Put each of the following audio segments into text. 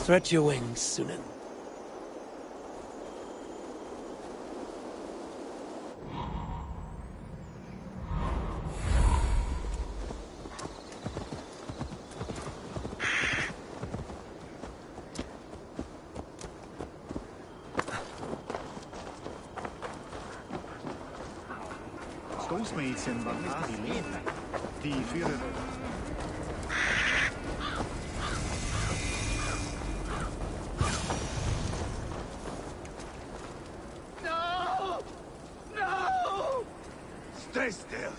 Stretch your wings, Sunan. Stoßmates in Valhalla, die Führer. No! No! Stay still.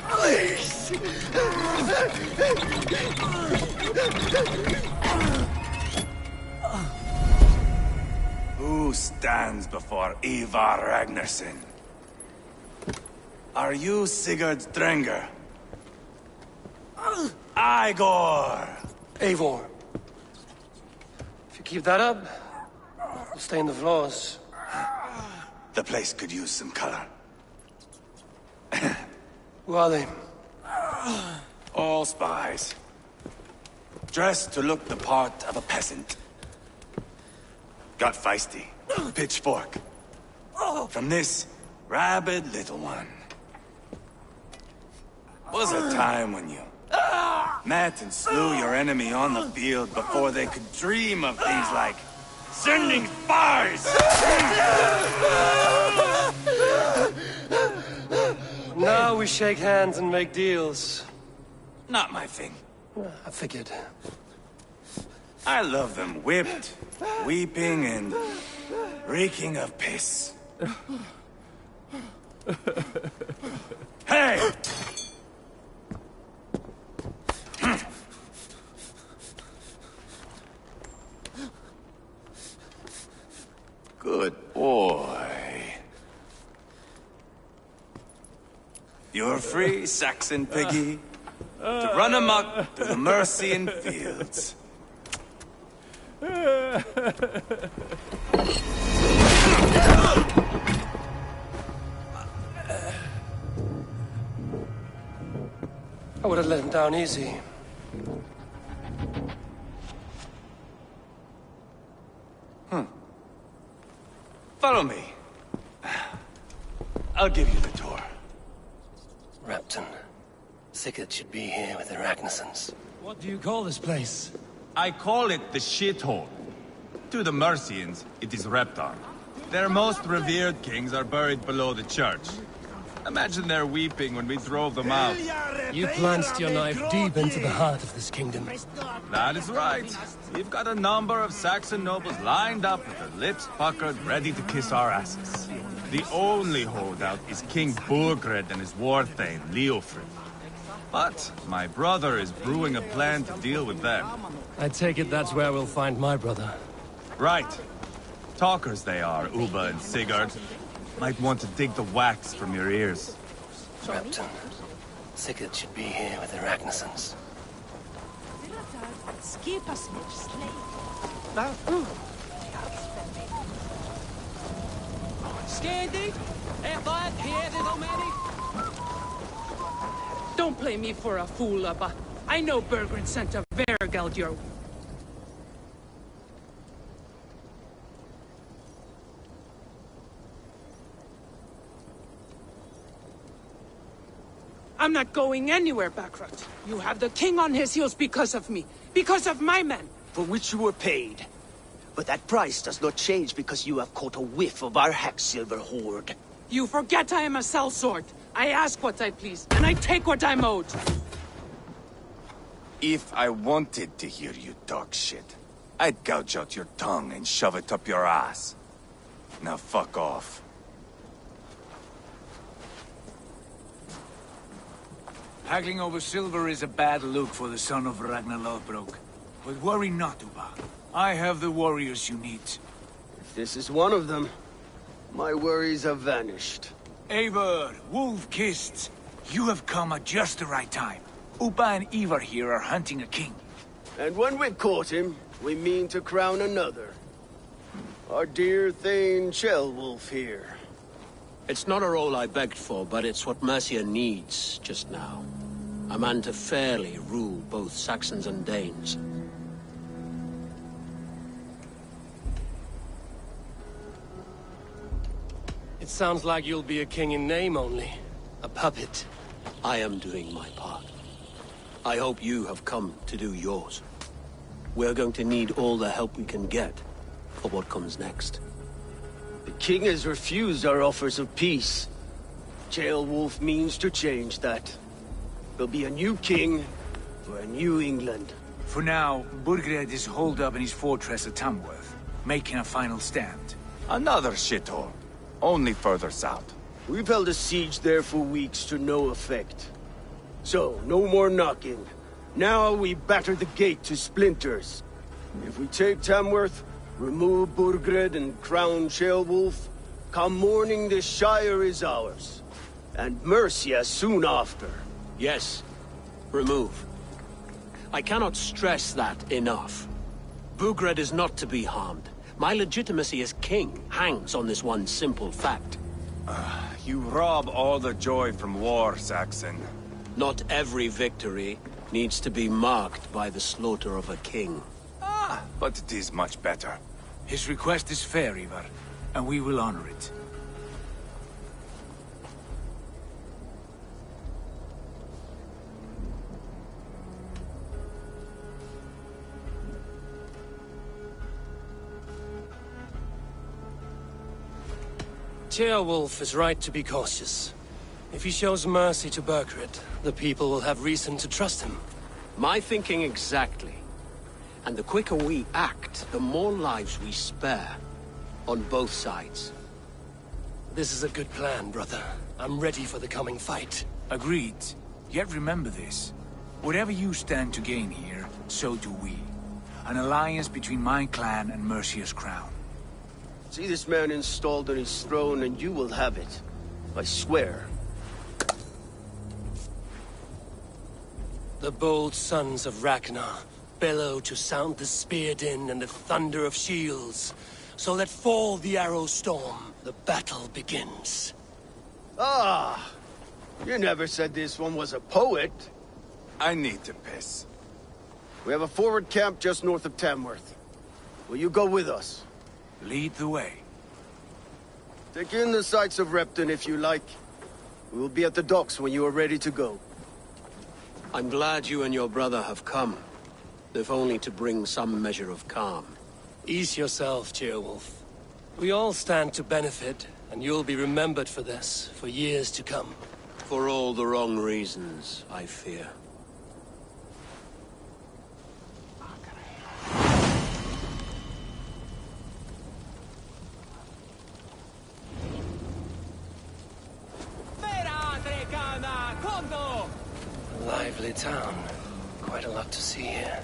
Please! Who stands before Ivar Ragnarsson? Are you Sigurd Drenger? Igor! Eivor. If you keep that up, you'll stain the floors. The place could use some color. Who are they? All spies. Dressed to look the part of a peasant. Got feisty. Pitchfork. From this rabid little one. Was a time when you met and slew your enemy on the field before they could dream of things like sending spies! Now we shake hands and make deals. Not my thing. I figured. I love them whipped, weeping, and reeking of piss. Hey! Good boy. You're free, Saxon piggy, to run amok through the Mercian fields. I would have let him down easy. Follow me. I'll give you the tour. Repton. Sigurd should be here with the Ragnarssons. What do you call this place? I call it the shithole. To the Mercians, it is Reptar. Their most revered kings are buried below the church. Imagine their weeping when we drove them out. You plunged your knife deep into the heart of this kingdom. That is right. We've got a number of Saxon nobles lined up with their lips puckered, ready to kiss our asses. The only holdout is King Burgred and his war-thane, Leofrid. But my brother is brewing a plan to deal with them. I take it that's where we'll find my brother. Right. Talkers they are, Uba and Sigurd. Might want to dig the wax from your ears. Repton. Sigurd should be here with the Ragnarssons. Don't play me for a fool, Abba. I know Bergren sent a Vergeld your... I'm not going anywhere, Backrot. You have the king on his heels because of me. Because of my men. For which you were paid. But that price does not change because you have caught a whiff of our Hacksilver hoard. You forget I am a sellsword. I ask what I please, and I take what I'm owed. If I wanted to hear you talk shit, I'd gouge out your tongue and shove it up your ass. Now fuck off. Haggling over silver is a bad look for the son of Ragnar Lothbrok. But worry not, Uba. I have the warriors you need. If this is one of them, my worries have vanished. Eivor, Wolf-Kissed, you have come at just the right time. Uba and Ivar here are hunting a king. And when we've caught him, we mean to crown another. Our dear Thane Kjellwolf here. It's not a role I begged for, but it's what Mercia needs just now. A man to fairly rule both Saxons and Danes. It sounds like you'll be a king in name only. A puppet. I am doing my part. I hope you have come to do yours. We're going to need all the help we can get for what comes next. The king has refused our offers of peace. Ceolwulf means to change that. There'll be a new king for a new England. For now, Burgred is holed up in his fortress at Tamworth, making a final stand. Another shithole. Only further south. We've held a siege there for weeks to no effect. So, no more knocking. Now we batter the gate to splinters. If we take Tamworth, remove Burgred and crown Ceolwulf, come morning the Shire is ours. And Mercia soon after. Yes, remove. I cannot stress that enough. Burgred is not to be harmed. My legitimacy as king hangs on this one simple fact. You rob all the joy from war, Saxon. Not every victory needs to be marked by the slaughter of a king. But it is much better. His request is fair, Ivar, and we will honor it. Ceolwulf is right to be cautious. If he shows mercy to Burgred, the people will have reason to trust him. My thinking exactly. And the quicker we act, the more lives we spare. On both sides. This is a good plan, brother. I'm ready for the coming fight. Agreed. Yet remember this. Whatever you stand to gain here, so do we. An alliance between my clan and Mercia's crown. See this man installed on his throne and you will have it. I swear. The bold sons of Ragnar bellow to sound the spear din and the thunder of shields. So let fall the arrow storm. The battle begins. Ah! You never said this one was a poet. I need to piss. We have a forward camp just north of Tamworth. Will you go with us? Lead the way. Take in the sights of Repton if you like. We will be at the docks when you are ready to go. I'm glad you and your brother have come. If only to bring some measure of calm. Ease yourself, Ceolwulf. We all stand to benefit, and you'll be remembered for this, for years to come. For all the wrong reasons, I fear. A lively town. Quite a lot to see here.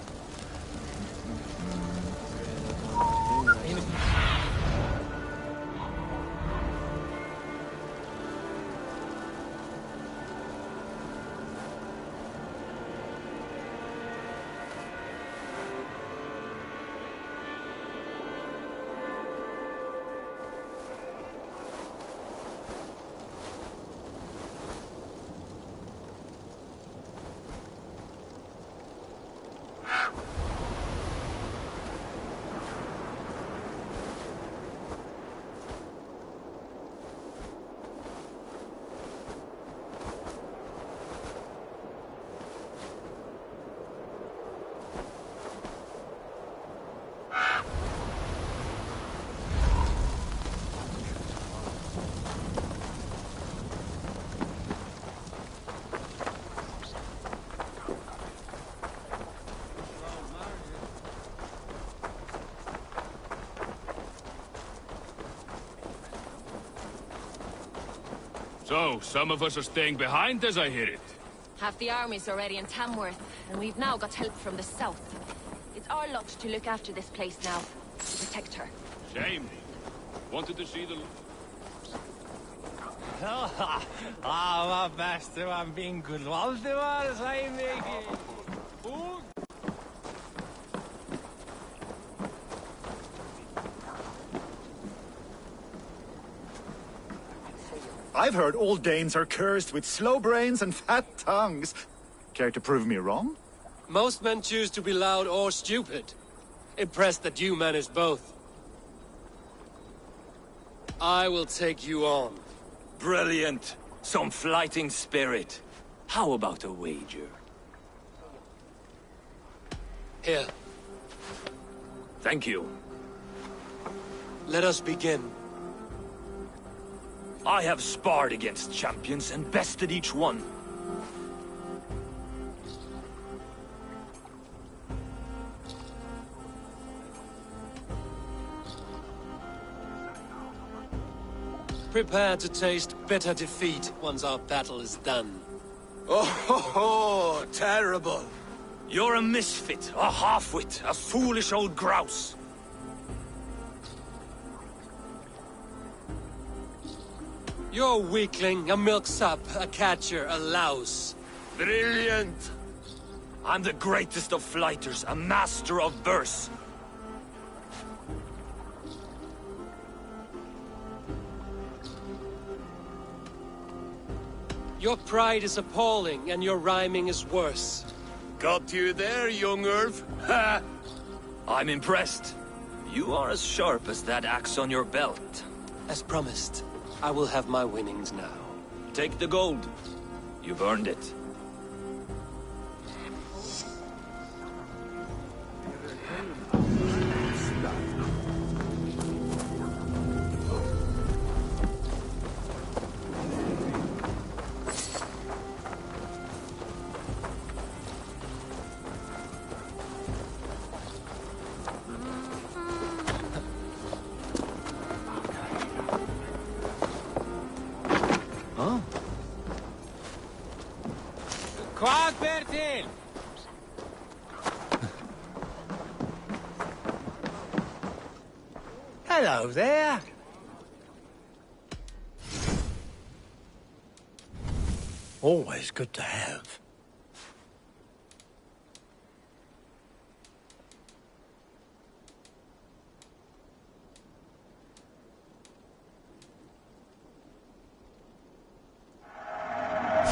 So, some of us are staying behind as I hear it. Half the army's already in Tamworth, and we've now got help from the south. It's our lot to look after this place now, to protect her. Shame. Wanted to see the... Vad bäst det var en vinkelvald det var, säger mig. I've heard all Danes are cursed with slow brains and fat tongues. Care to prove me wrong? Most men choose to be loud or stupid. Impressed that you manage both. I will take you on. Brilliant. Some flighting spirit. How about a wager? Here. Thank you. Let us begin. I have sparred against champions and bested each one. Prepare to taste bitter defeat once our battle is done. Oh, terrible. You're a misfit, a half-wit, a foolish old grouse. You're a weakling, a milksop, a catcher, a louse. Brilliant! I'm the greatest of flighters, a master of verse. Your pride is appalling, and your rhyming is worse. Got you there, young Irv. Ha! I'm impressed. You are as sharp as that axe on your belt. As promised, I will have my winnings now. Take the gold. You've earned it. Hello there. Always good to have.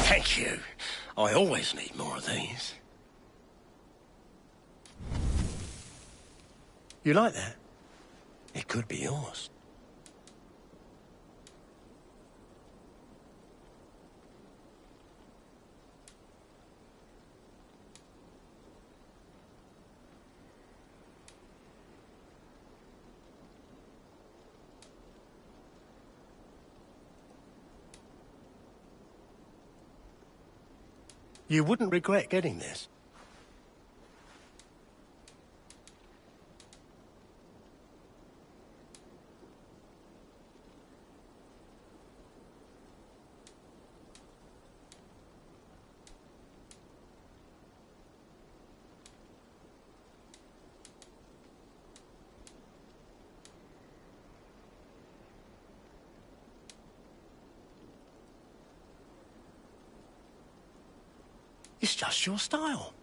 Thank you. I always need more of these. You like that? It could be yours. You wouldn't regret getting this. It's just your style.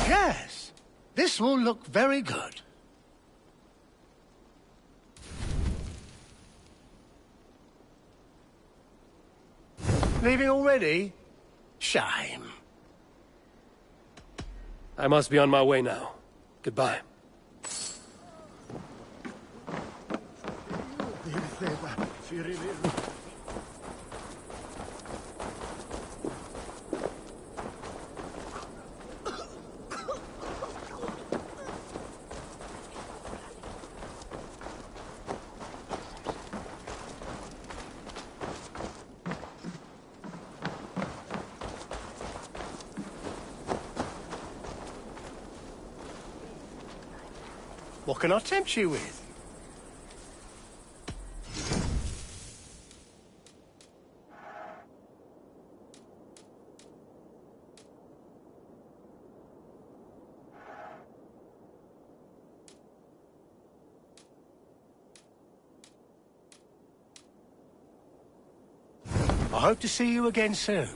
Yes, this will look very good. Leaving already? Shame. I must be on my way now. Goodbye. What can I tempt you with? I hope to see you again soon.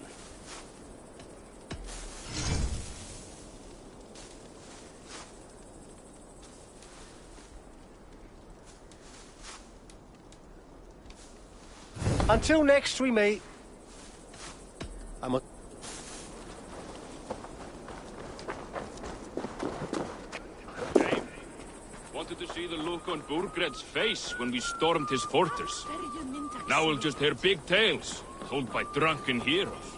Until next we meet. I'm a... Wanted to see the look on Burgred's face when we stormed his fortress. Now we'll just hear big tales, told by drunken heroes.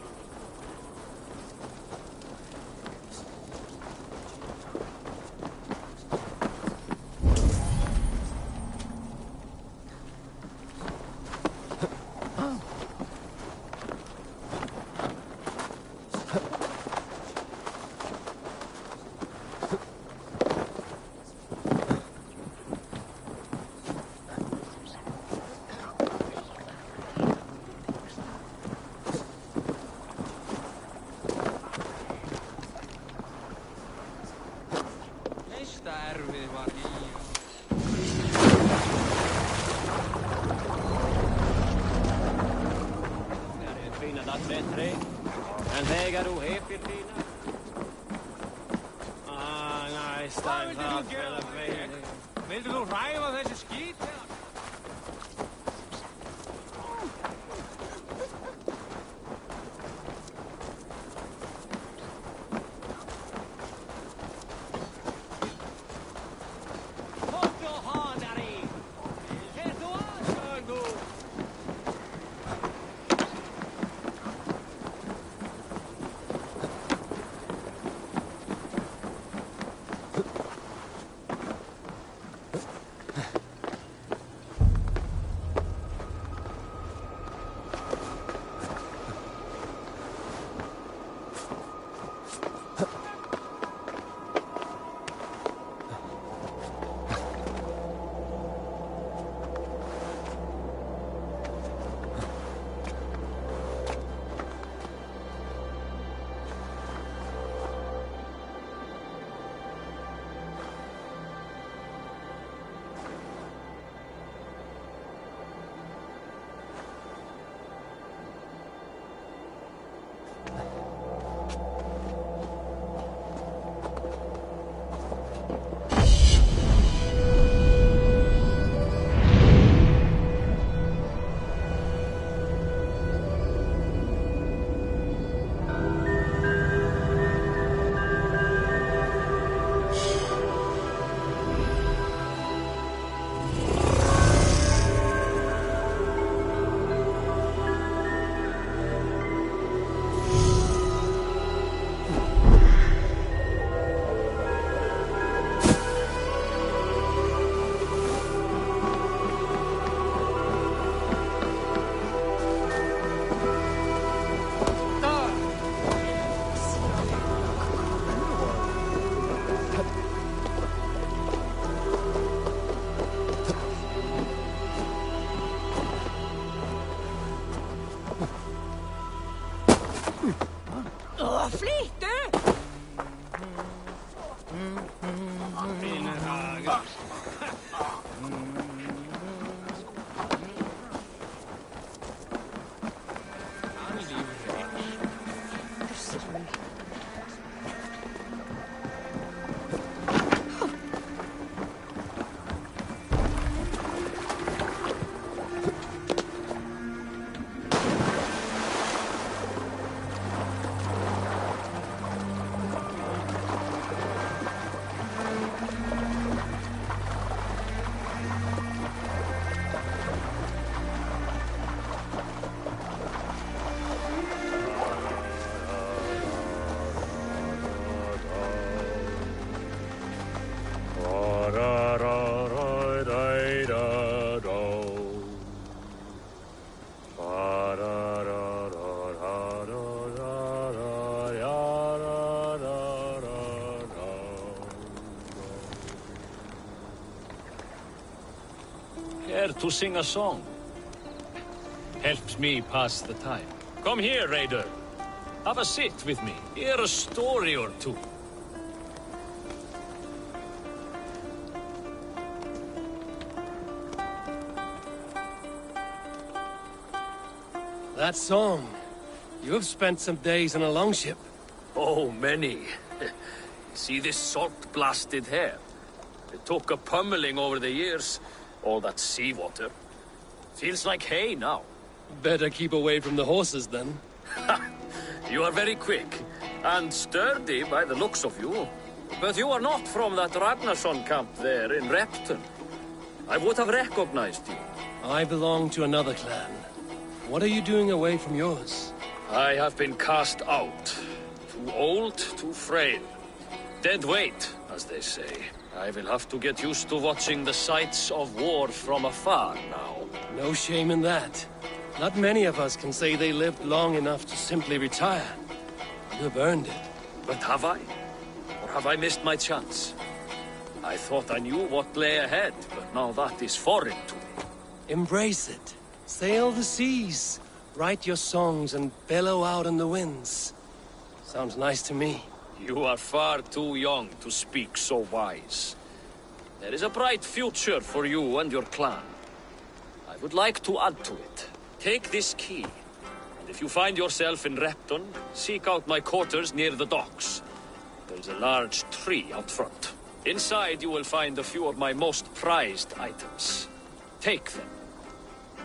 Vildu þú ræfa þessi skít? Care to sing a song? Helps me pass the time. Come here, Raider. Have a sit with me. Hear a story or two. That song. You have spent some days on a longship. Oh, many. See this salt-blasted hair? It took a pummeling over the years. All that seawater. Feels like hay now. Better keep away from the horses, then. You are very quick, and sturdy by the looks of you. But you are not from that Ragnarsson camp there in Repton. I would have recognized you. I belong to another clan. What are you doing away from yours? I have been cast out. Too old, too frail. Dead weight, as they say. I will have to get used to watching the sights of war from afar now. No shame in that. Not many of us can say they lived long enough to simply retire. You have earned it. But have I? Or have I missed my chance? I thought I knew what lay ahead, but now that is foreign to me. Embrace it. Sail the seas. Write your songs and bellow out in the winds. Sounds nice to me. You are far too young to speak so wise. There is a bright future for you and your clan. I would like to add to it. Take this key, and if you find yourself in Repton, seek out my quarters near the docks. There is a large tree out front. Inside you will find a few of my most prized items. Take them.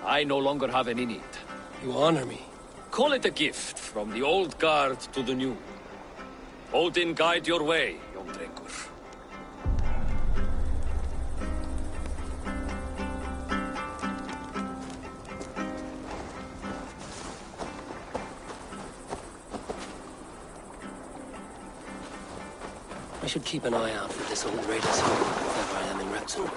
I no longer have any need. You honor me. Call it a gift from the old guard to the new. Odin guide your way, young drengur. I should keep an eye out for this old raider's home if ever I am in Repton.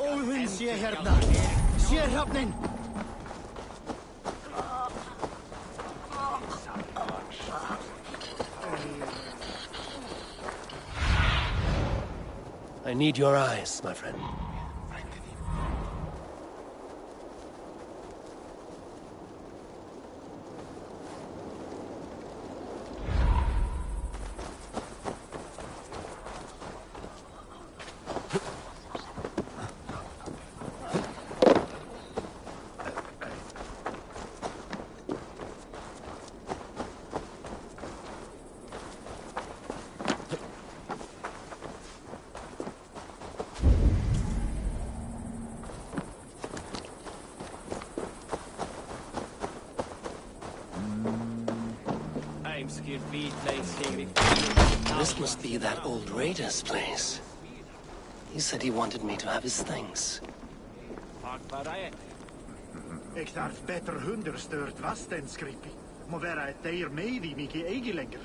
Óðinn sé hérna! Sé hrafnin! I need your eyes, my friend. This must be that old raider's place. He said he wanted me to have his things. Ik darf beter hunder stört was den skrippi. Må vara ett deir med i mycket egi längre.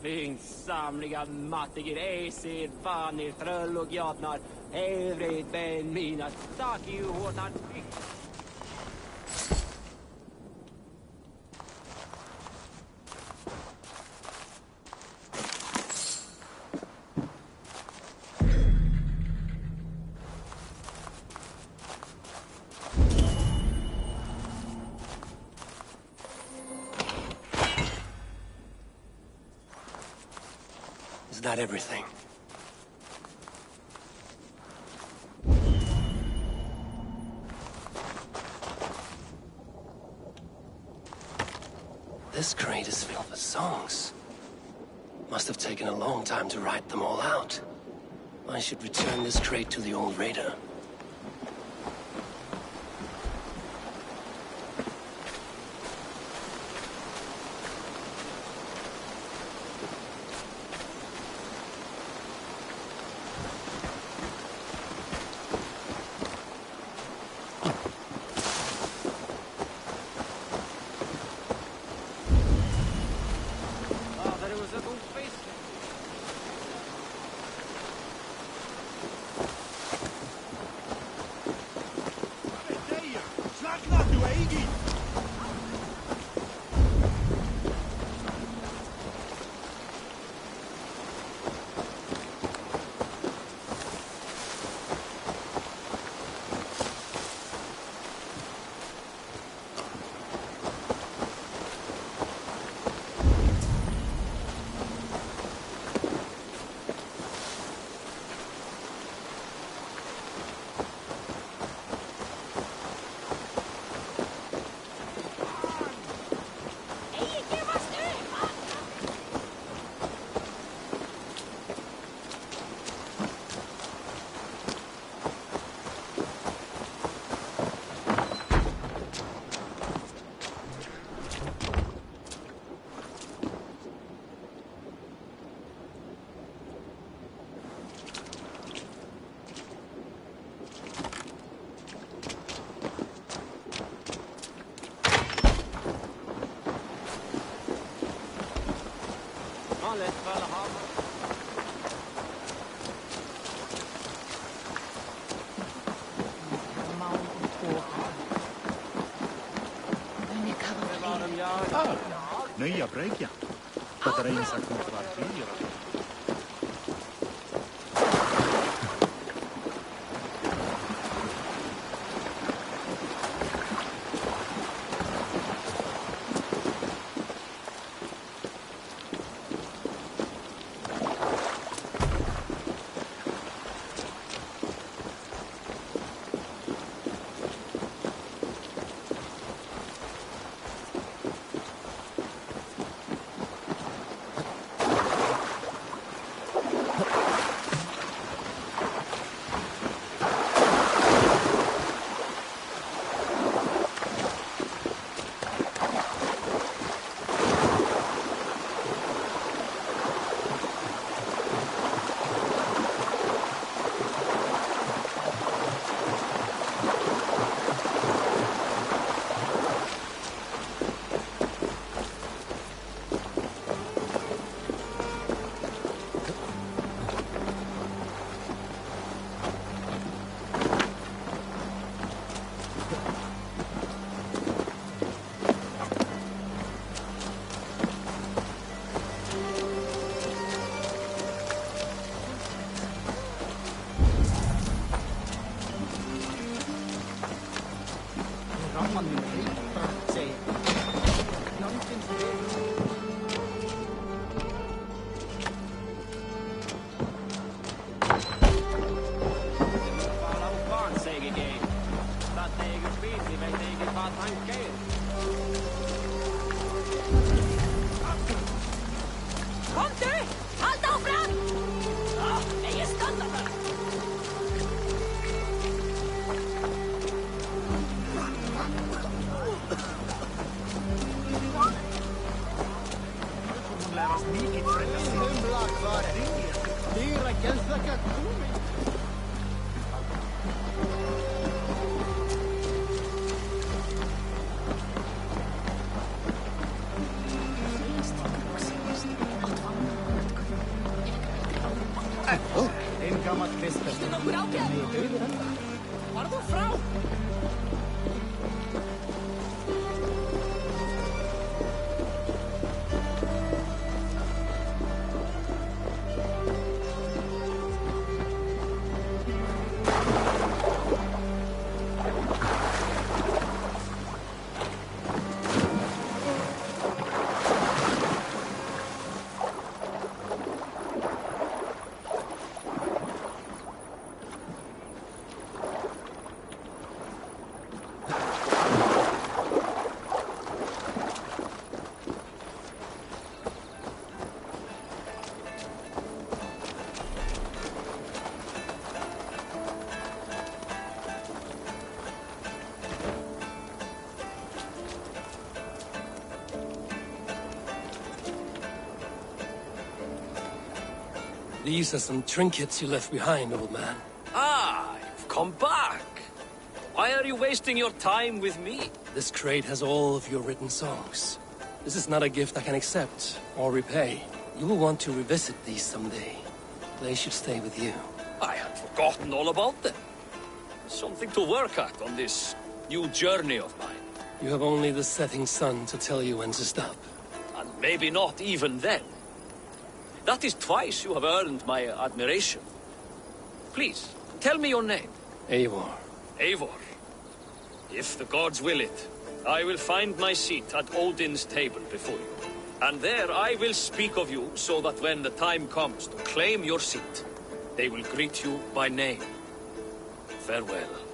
Vinsamliga mattiger, äsir, vanir, tröll och gjatnar. Evrid, ben, mina, staki, hårdnar, Is that everything? This crate is filled with songs. Must have taken a long time to write them all out. I should return this crate to the old raider. Nya bryggan. Batteriinsakt mot kvartier. These are some trinkets you left behind, old man. Ah, you've come back. Why are you wasting your time with me? This crate has all of your written songs. This is not a gift I can accept or repay. You will want to revisit these someday. They should stay with you. I had forgotten all about them. Something to work at on this new journey of mine. You have only the setting sun to tell you when to stop. And maybe not even then. That is twice you have earned my admiration. Please, tell me your name. Eivor. Eivor. If the gods will it, I will find my seat at Odin's table before you. And there I will speak of you so that when the time comes to claim your seat, they will greet you by name. Farewell.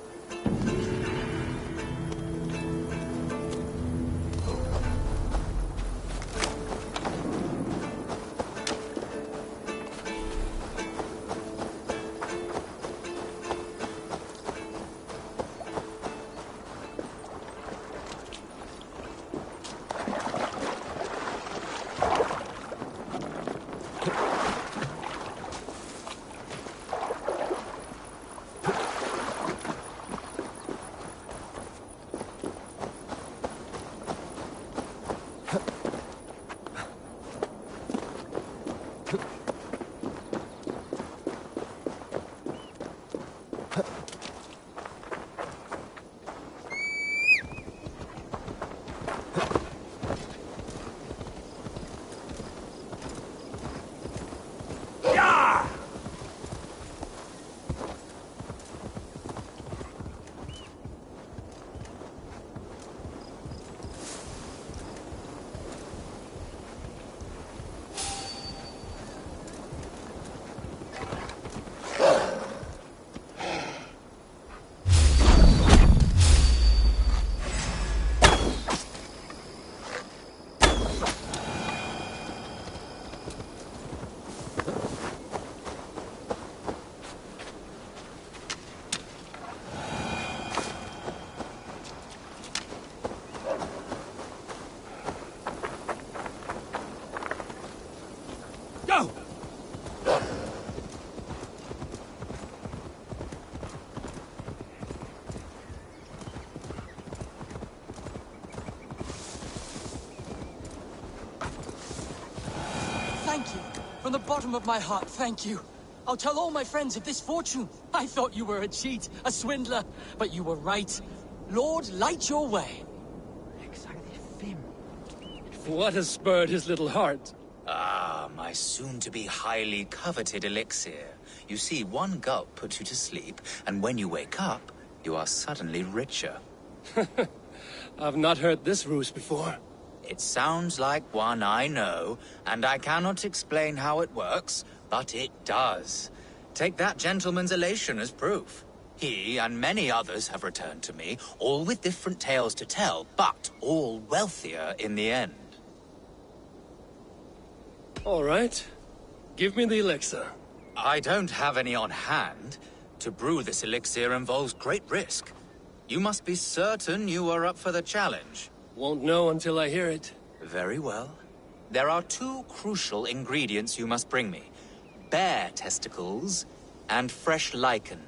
From the bottom of my heart, thank you. I'll tell all my friends of this fortune. I thought you were a cheat, a swindler, but you were right. Lord, light your way. What has spurred his little heart? Ah, my soon-to-be highly coveted elixir. You see, one gulp puts you to sleep, and when you wake up, you are suddenly richer. I've not heard this ruse before. It sounds like one I know, and I cannot explain how it works, but it does. Take that gentleman's elation as proof. He and many others have returned to me, all with different tales to tell, but all wealthier in the end. All right. Give me the elixir. I don't have any on hand. To brew this elixir involves great risk. You must be certain you are up for the challenge. Won't know until I hear it. Very well. There are two crucial ingredients you must bring me. Bear testicles and fresh lichen.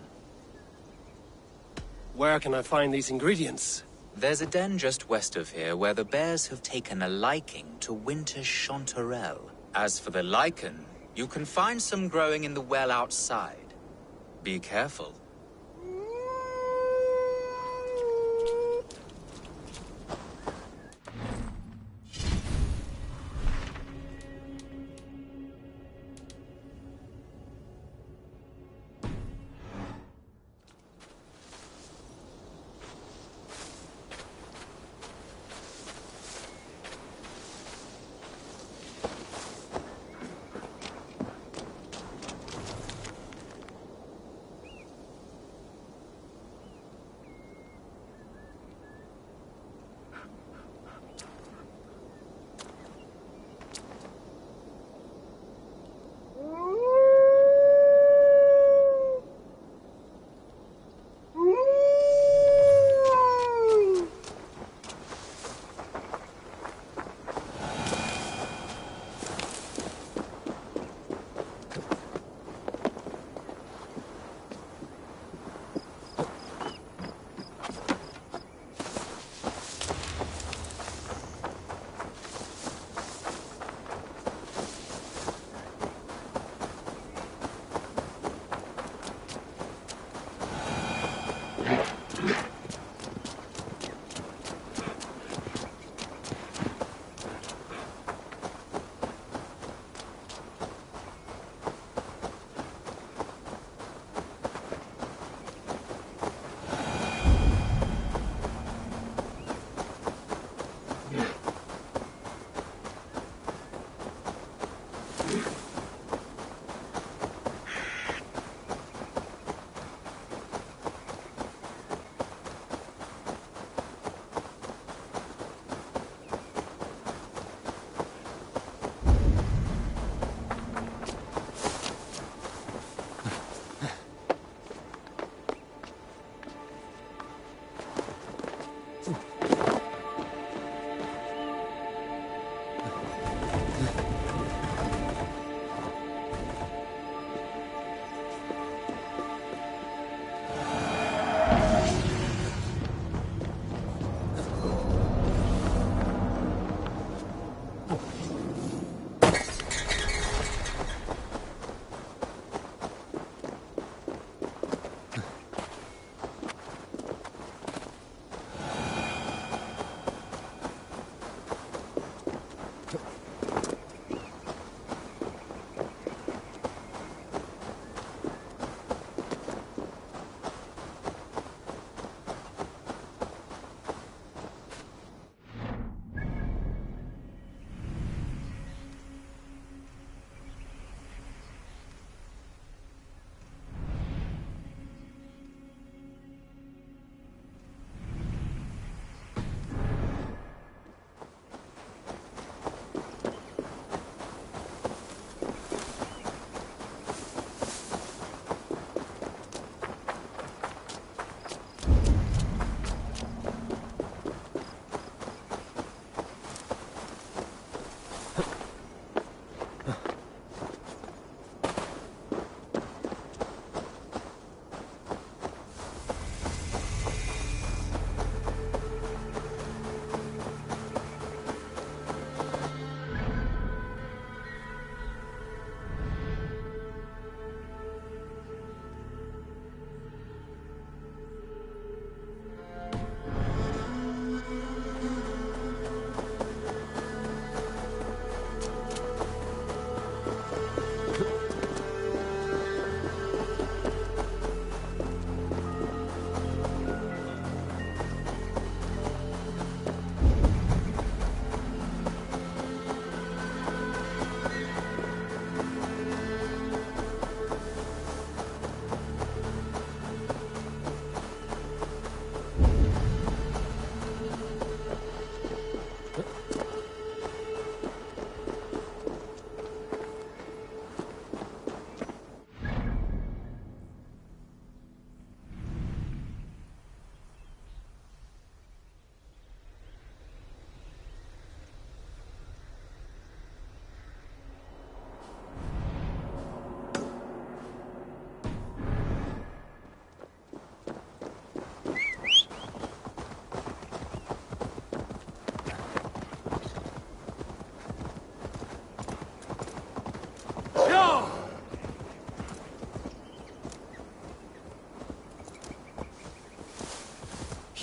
Where can I find these ingredients? There's a den just west of here where the bears have taken a liking to winter chanterelle. As for the lichen, you can find some growing in the well outside. Be careful.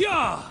Yeah!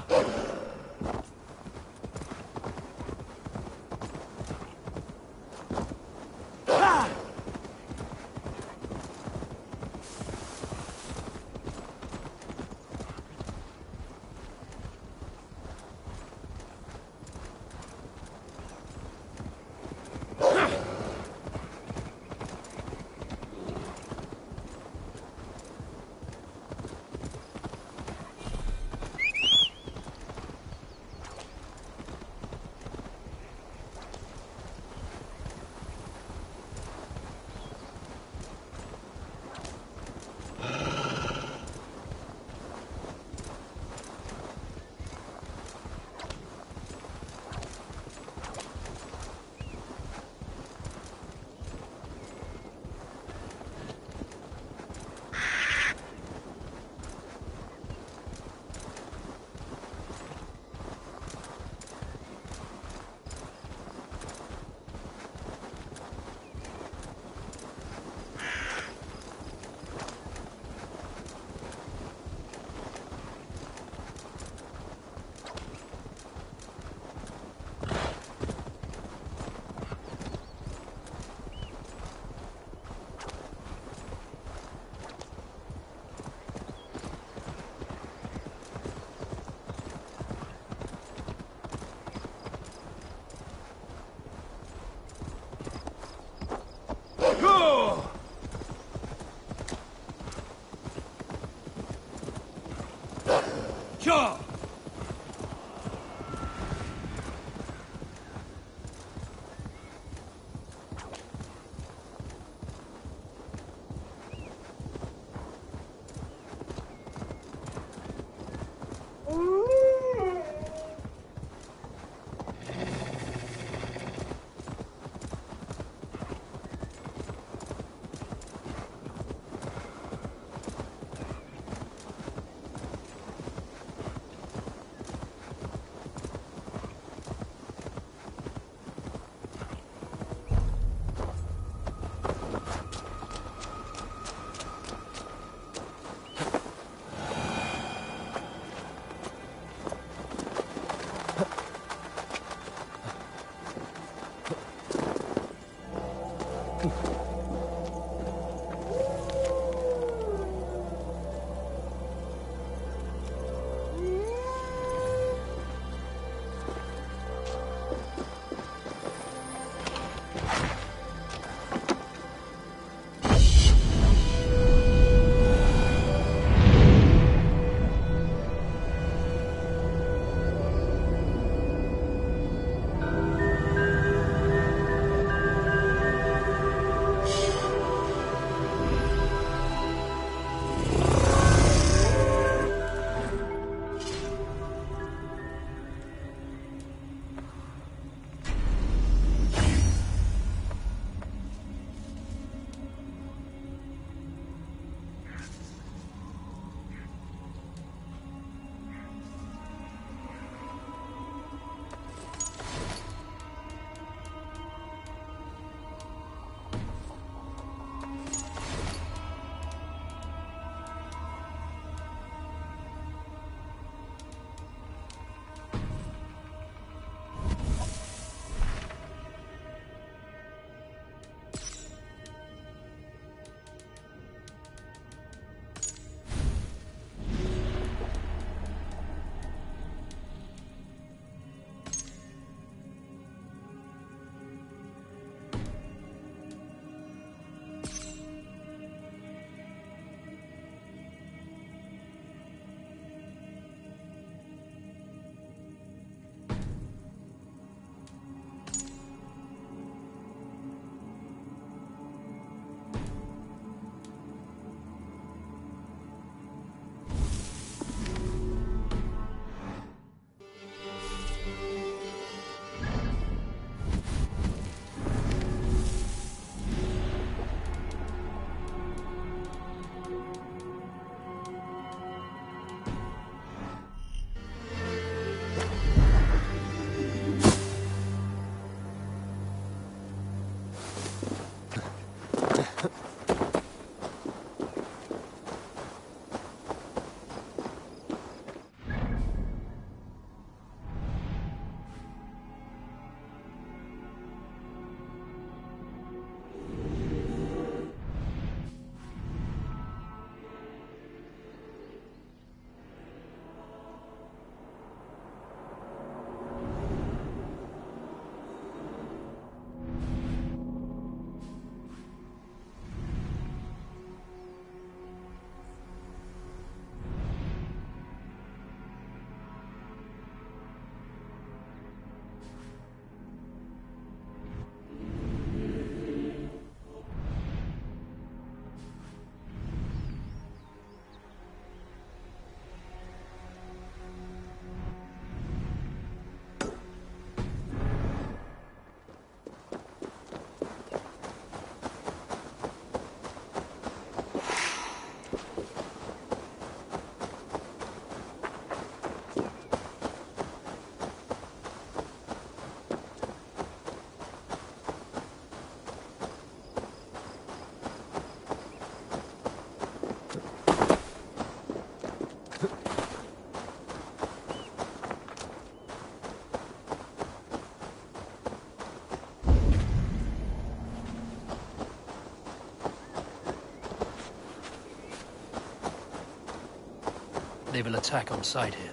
They will attack on sight here.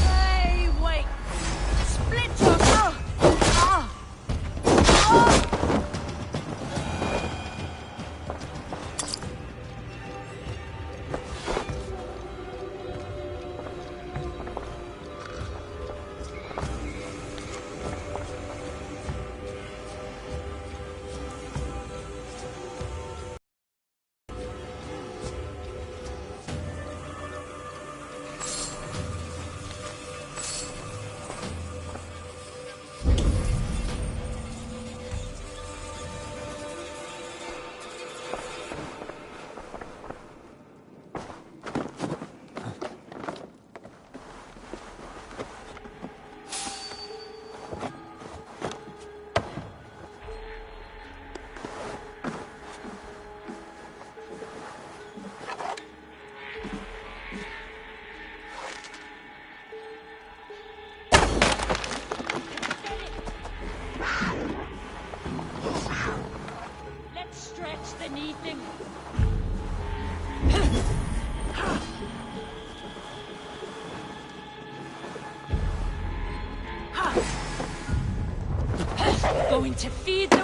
Hey, wait! Split your... Let's stretch the knee thing. Going to feed the...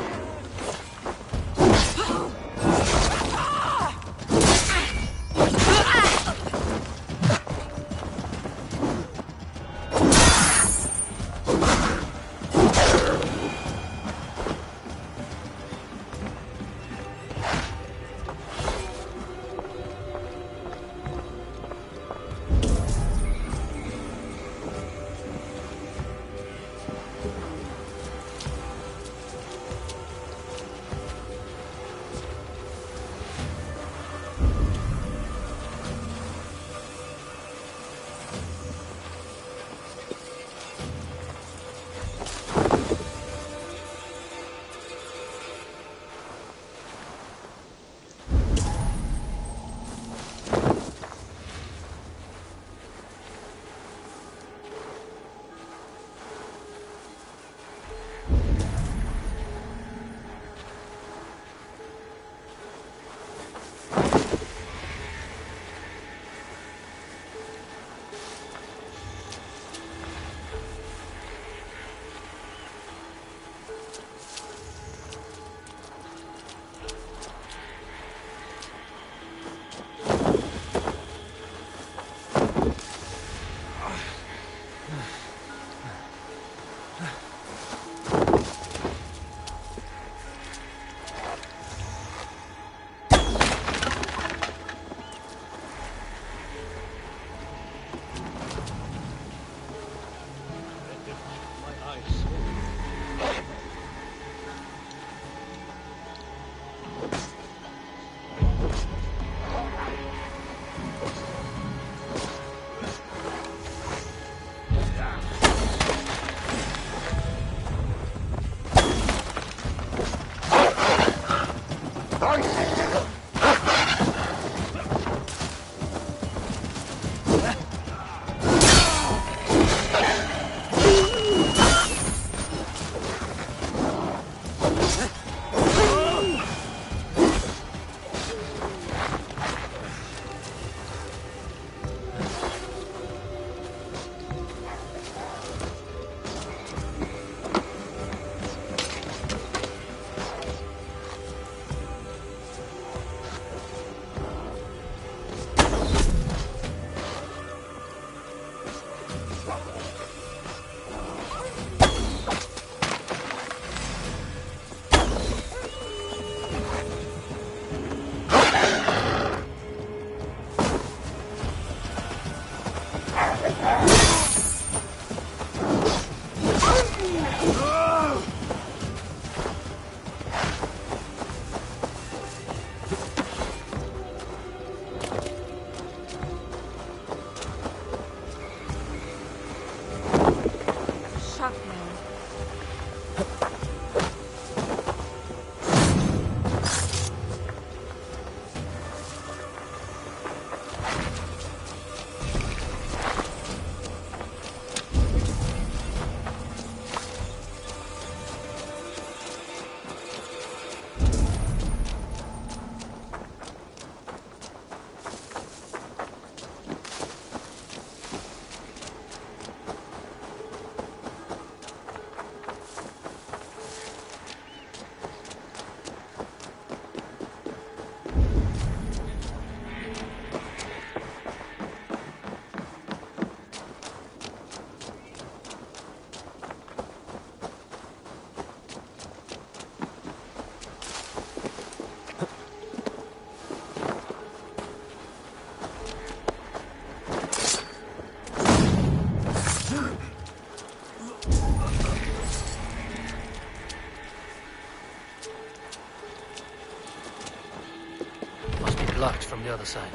Blocked from the other side.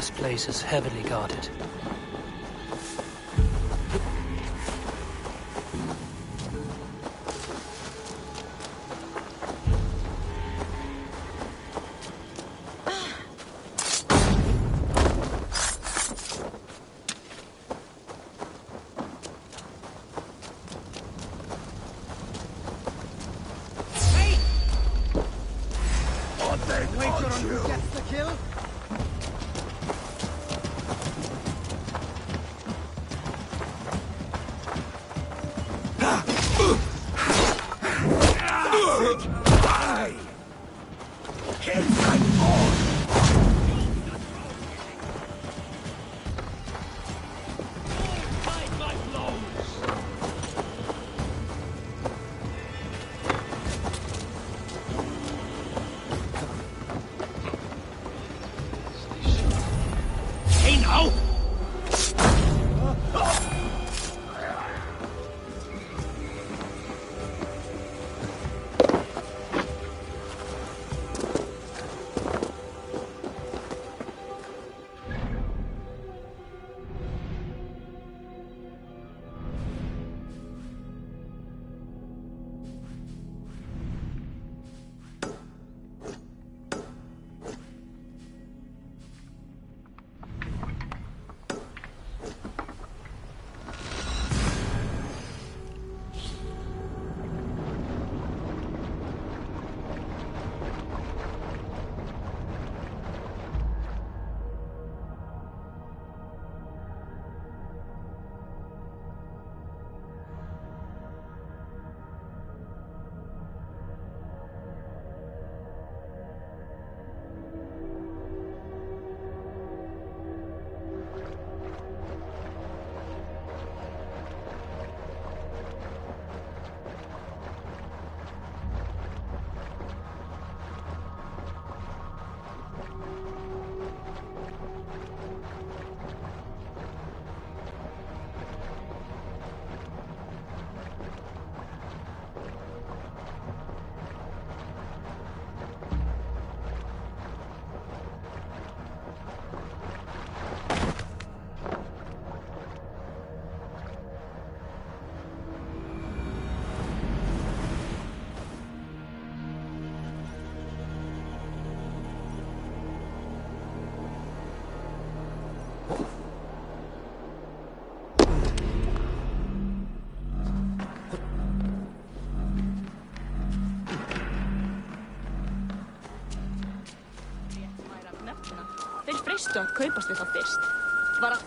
This place is heavily guarded. Wager on who gets the kill? Hey now! Þeir freistu að kaupast við þá fyrst. Var að...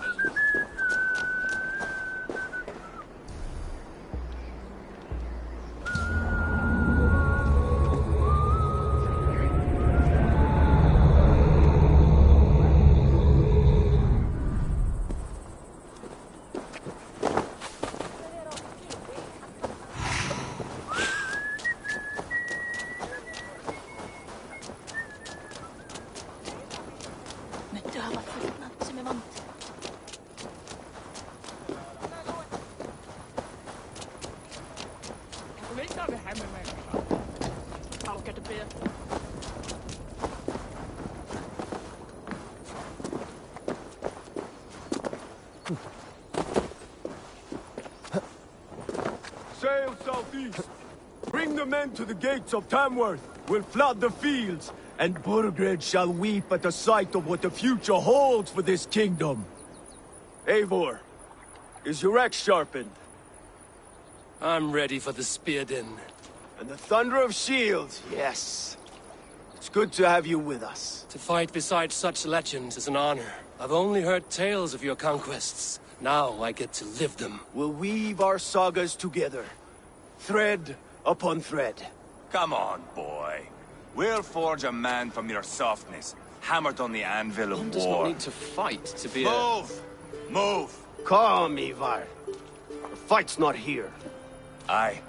Myndu hafa fullnað sem er vant. Du vil ikke have med mig. How get a beer? Sail southeast. Bring the men to the gates of Tamworth. We'll flood the fields, and Burgred shall weep at the sight of what the future holds for this kingdom. Eivor, is your axe sharpened? I'm ready for the spear din. And the thunder of shields, yes. It's good to have you with us. To fight beside such legends is an honor. I've only heard tales of your conquests. Now I get to live them. We'll weave our sagas together, thread upon thread. Come on, boy. We'll forge a man from your softness, hammered on the anvil of One does war. not need to fight to be Move! Move! Calm, Ivar. The fight's not here. Aye.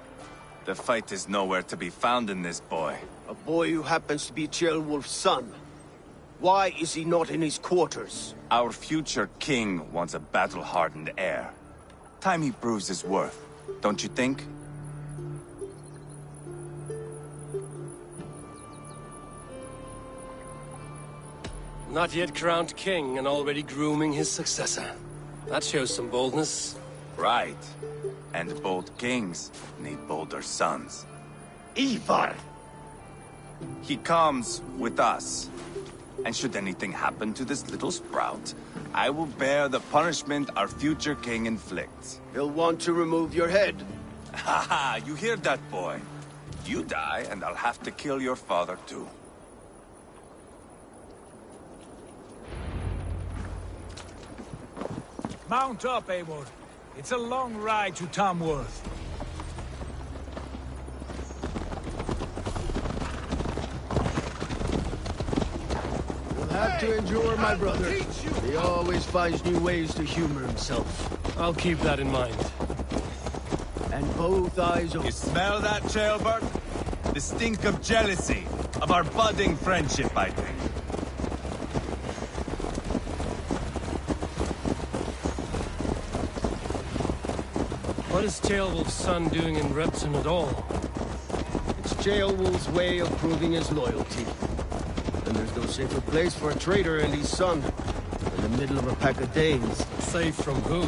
The fight is nowhere to be found in this boy. A boy who happens to be Ceolwulf's son. Why is he not in his quarters? Our future king wants a battle-hardened heir. Time he proves his worth, don't you think? Not yet crowned king and already grooming his successor. That shows some boldness. Right. And bold kings need bolder sons. Ivar! He comes with us. And should anything happen to this little sprout, I will bear the punishment our future king inflicts. He'll want to remove your head. Haha, you hear that, boy? You die, and I'll have to kill your father, too. Mount up, Eivor. It's a long ride to Tamworth. You'll have to endure, my brother. He always finds new ways to humor himself. I'll keep that in mind. And both eyes open. You smell that, Jailbird? The stink of jealousy, of our budding friendship, I think. What is Ceolwulf's son doing in Repton at all? It's Ceolwulf's way of proving his loyalty. And there's no safer place for a traitor and his son in the middle of a pack of Danes. Safe from who?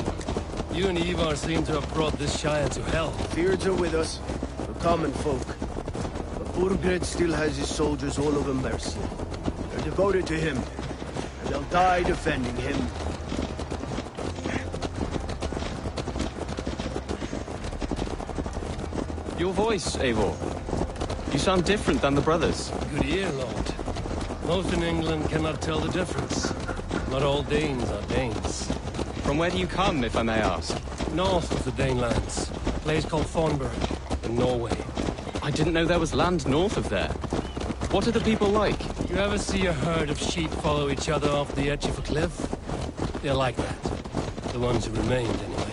You and Ivar seem to have brought this Shire to hell. Fears are with us, the common folk. But Burgred still has his soldiers all over Mercia. They're devoted to him, and they'll die defending him. Your voice, Eivor. You sound different than the brothers. Good ear, Lord. Most in England cannot tell the difference. Not all Danes are Danes. From where do you come, if I may ask? North of the Danelands. A place called Thornburg, in Norway. I didn't know there was land north of there. What are the people like? You ever see a herd of sheep follow each other off the edge of a cliff? They're like that. The ones who remained, anyway.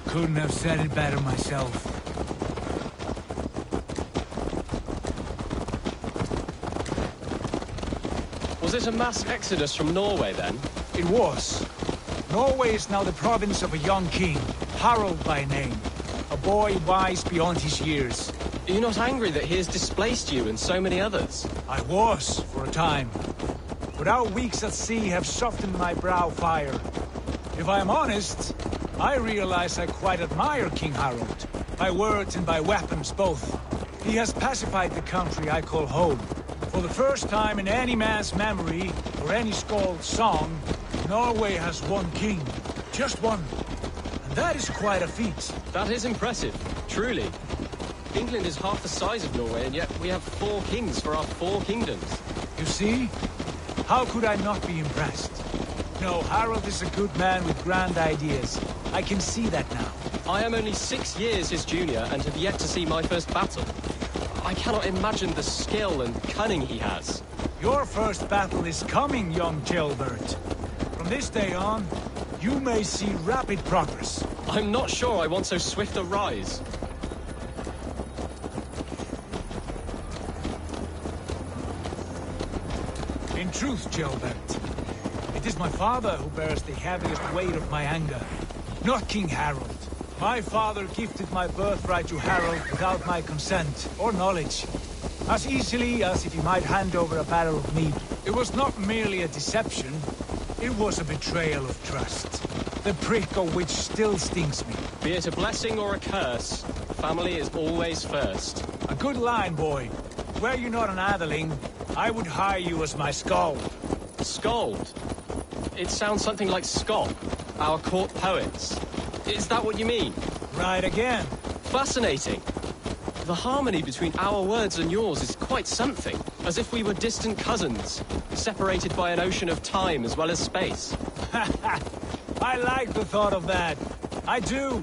Couldn't have said it better myself. Was it a mass exodus from Norway, then? It was. Norway is now the province of a young king, Harald by name. A boy wise beyond his years. Are you not angry that he has displaced you and so many others? I was, for a time. But our weeks at sea have softened my brow fire. If I am honest, I realize I quite admire King Harald. By words and by weapons, both. He has pacified the country I call home. For the first time in any man's memory, or any skald's song, Norway has one king. Just one. And that is quite a feat. That is impressive, truly. England is half the size of Norway, and yet we have 4 kings for our 4 kingdoms. You see? How could I not be impressed? No, Harald is a good man with grand ideas. I can see that now. I am only 6 years his junior, and have yet to see my first battle. I cannot imagine the skill and cunning he has. Your first battle is coming, young Gilbert. From this day on, you may see rapid progress. I'm not sure I want so swift a rise. In truth, Gilbert, it is my father who bears the heaviest weight of my anger, not King Harald. My father gifted my birthright to Harald without my consent or knowledge. As easily as if he might hand over a barrel of mead. It was not merely a deception, it was a betrayal of trust. The prick of which still stings me. Be it a blessing or a curse, family is always first. A good line, boy. Were you not an atheling, I would hire you as my skald. Skald? It sounds something like Scott, our court poets. Is that what you mean? Right again. Fascinating. The harmony between our words and yours is quite something. As if we were distant cousins, separated by an ocean of time as well as space. I like the thought of that. I do.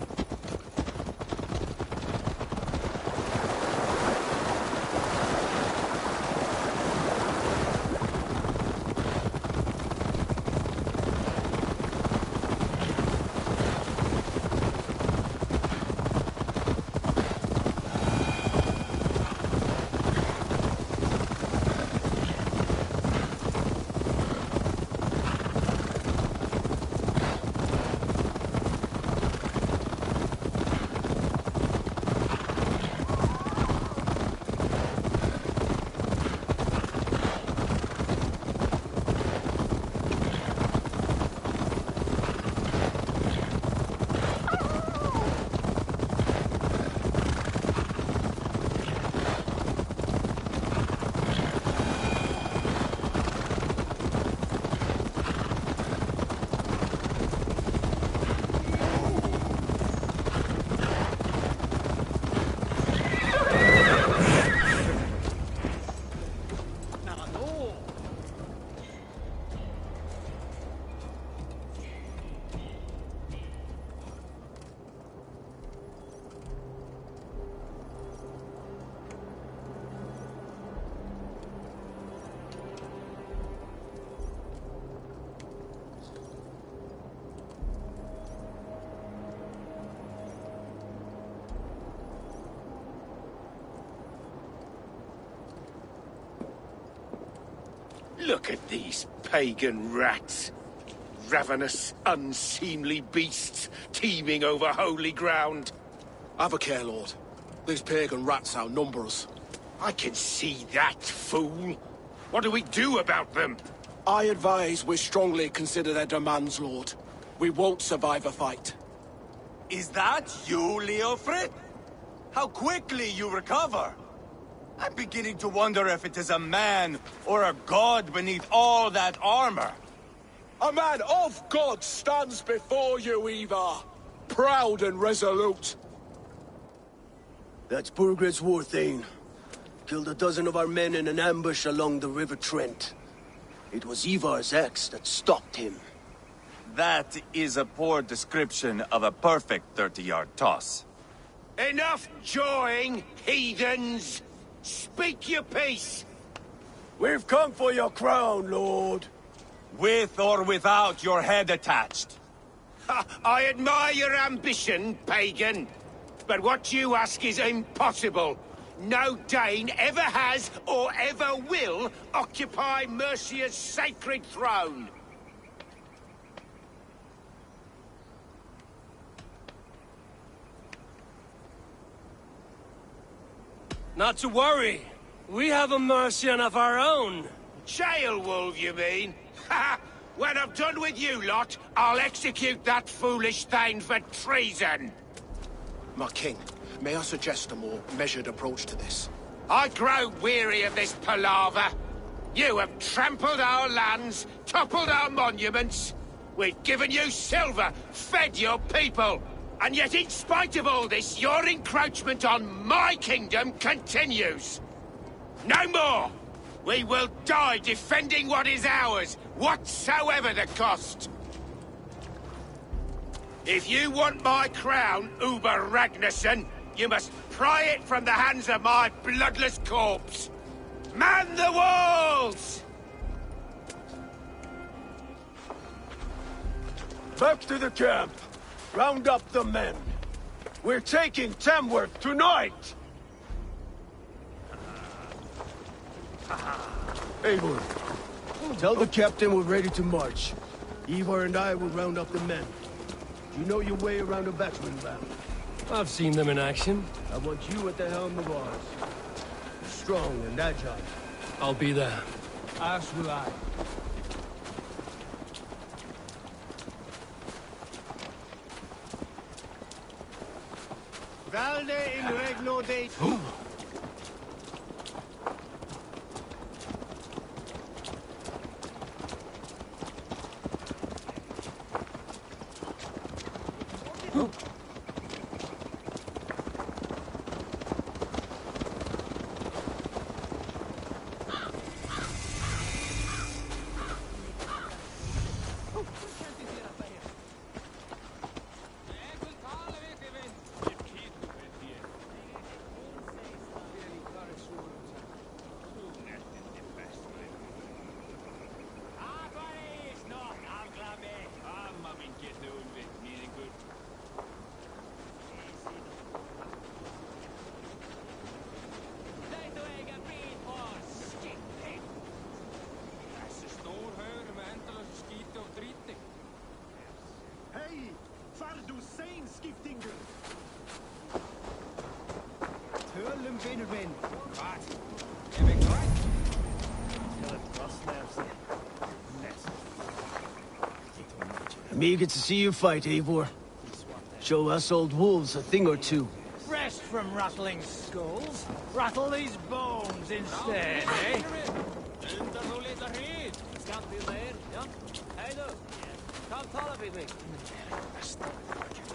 Look at these pagan rats. Ravenous, unseemly beasts teeming over holy ground. Have a care, Lord. These pagan rats outnumber us. I can see that, fool. What do we do about them? I advise we strongly consider their demands, Lord. We won't survive a fight. Is that you, Leofrid? How quickly you recover! I'm beginning to wonder if it is a man or a god beneath all that armor. A man of God stands before you, Ivar. Proud and resolute. That's Burgred's Warthane. Killed a dozen of our men in an ambush along the River Trent. It was Ivar's axe that stopped him. That is a poor description of a perfect 30-yard toss. Enough jawing, heathens! Speak your piece! We've come for your crown, Lord. With or without your head attached. I admire your ambition, pagan. But what you ask is impossible. No Dane ever has or ever will occupy Mercia's sacred throne. Not to worry. We have a Mercian of our own. Jailwolf, you mean? Ha! When I'm done with you lot, I'll execute that foolish thing for treason. My king, may I suggest a more measured approach to this? I grow weary of this palaver. You have trampled our lands, toppled our monuments. We've given you silver, fed your people. And yet, in spite of all this, your encroachment on my kingdom continues. No more! We will die defending what is ours, whatsoever the cost. If you want my crown, Uber Ragnarsson, you must pry it from the hands of my bloodless corpse. Man the walls! Back to the camp. Round up the men. We're taking Tamworth tonight! Eivor, tell the captain we're ready to march. Ivar and I will round up the men. Do you know your way around a battering ram? I've seen them in action. I want you at the helm of ours. Strong and agile. I'll be there. As will I. Valde in regno Dei. I'm eager to see you fight, Eivor. Show us old wolves a thing or two. Rest from rattling skulls. Rattle these bones instead, eh?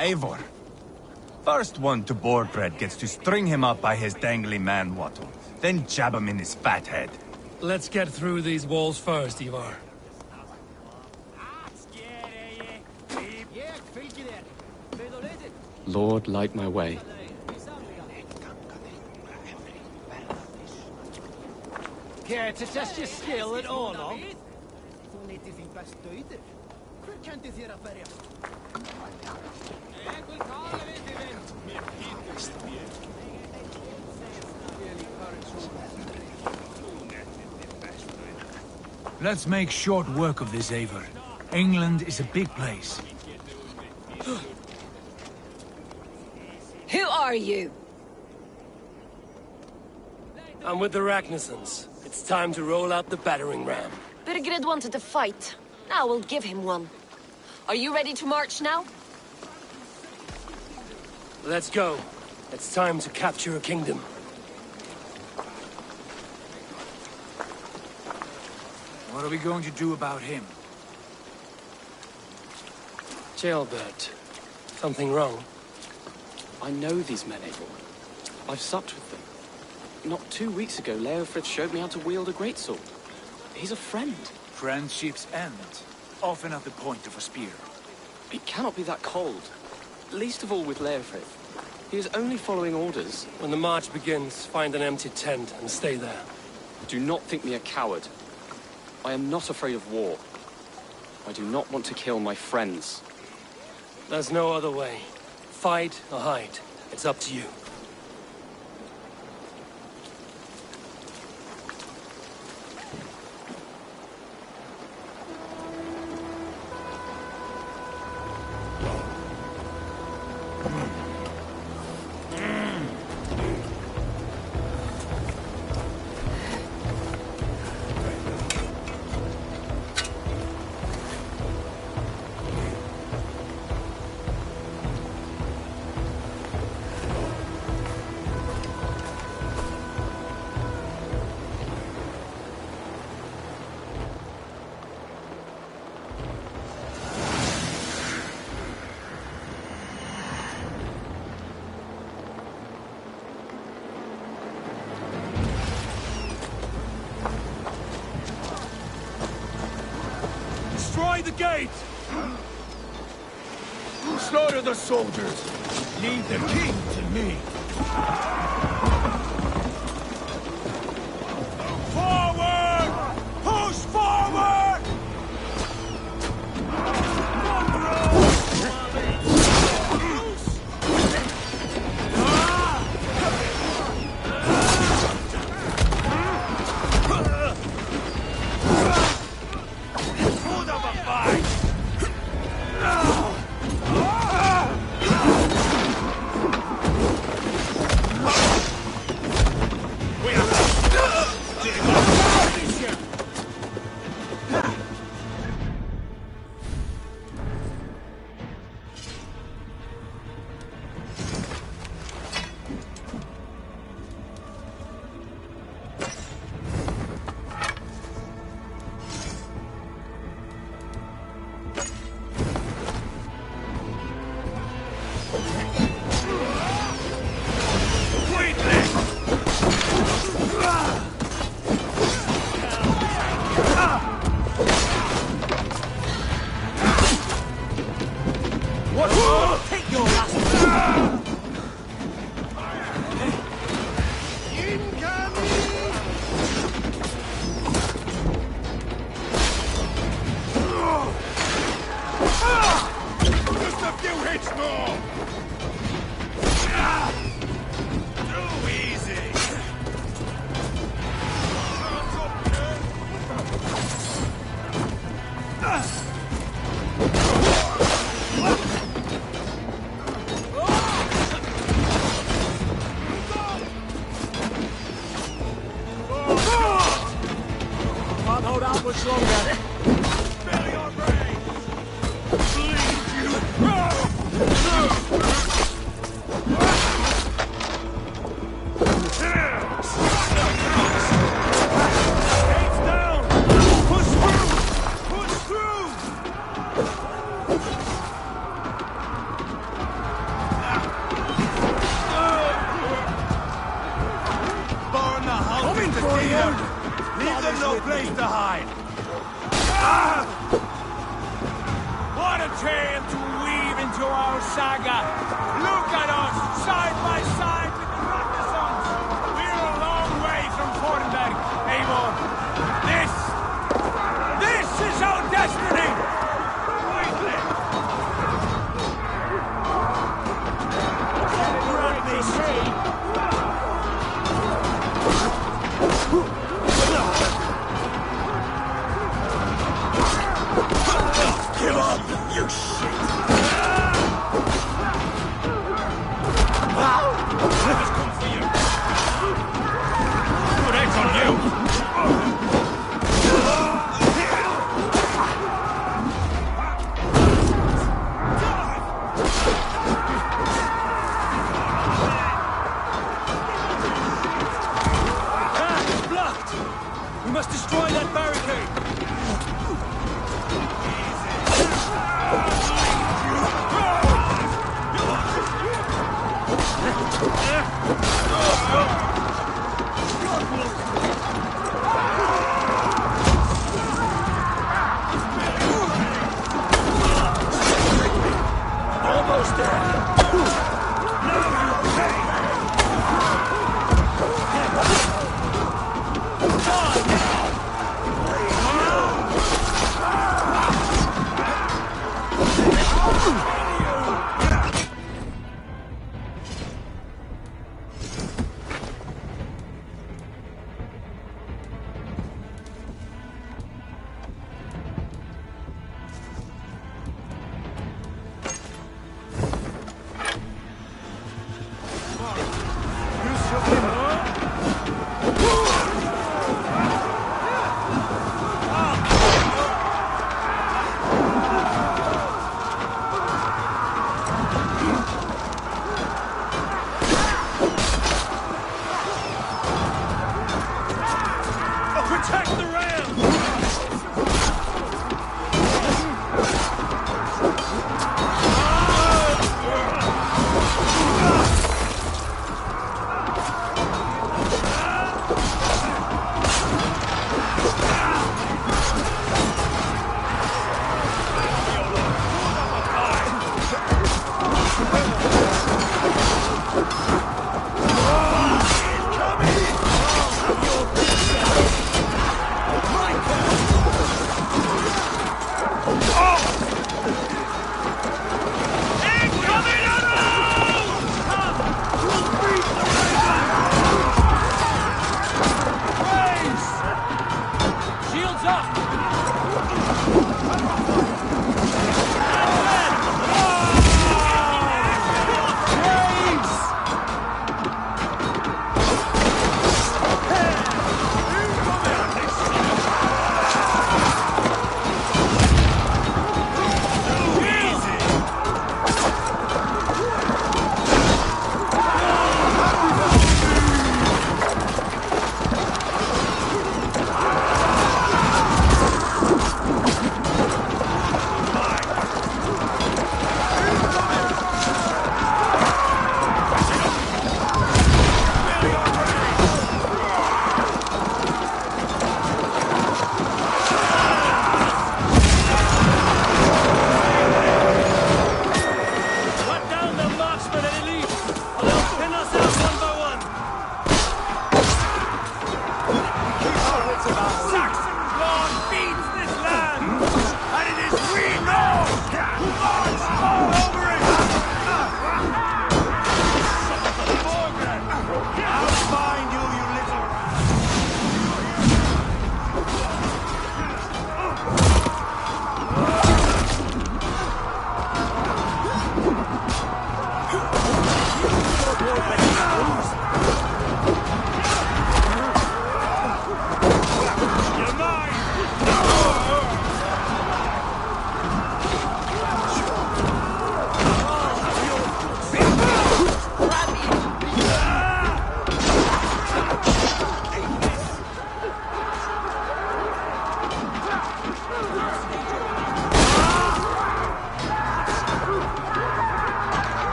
Eivor. First one to Borgred gets to string him up by his dangly man-wattle, then jab him in his fat head. Let's get through these walls first, Ivar. Lord, light my way. Care to test your skill at Orlog? Let's make short work of this, Eivor. England is a big place. Who are you? I'm with the Ragnarsons. It's time to roll out the battering ram. Burgred wanted to fight. Now we'll give him one. Are you ready to march now? Let's go. It's time to capture a kingdom. What are we going to do about him? Jailbird. Something wrong? I know these men, Eivor. I've supped with them. Not 2 weeks ago, Leofrid showed me how to wield a greatsword. He's a friend. Friendships end, often at the point of a spear. It cannot be that cold. Least of all with Leofrid. He is only following orders. When the march begins, find an empty tent and stay there. Do not think me a coward. I am not afraid of war. I do not want to kill my friends. There's no other way. Fight or hide. It's up to you. Destroy the gate! Slaughter the soldiers! Leave the king to me! Forward! Push forward! You shit! Let us come for you! Good eggs on you! It's blocked! We must destroy that barricade! Almost there!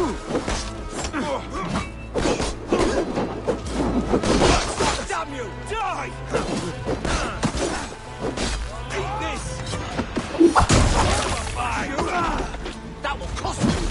Damn you! Die! Eat this! That will cost you!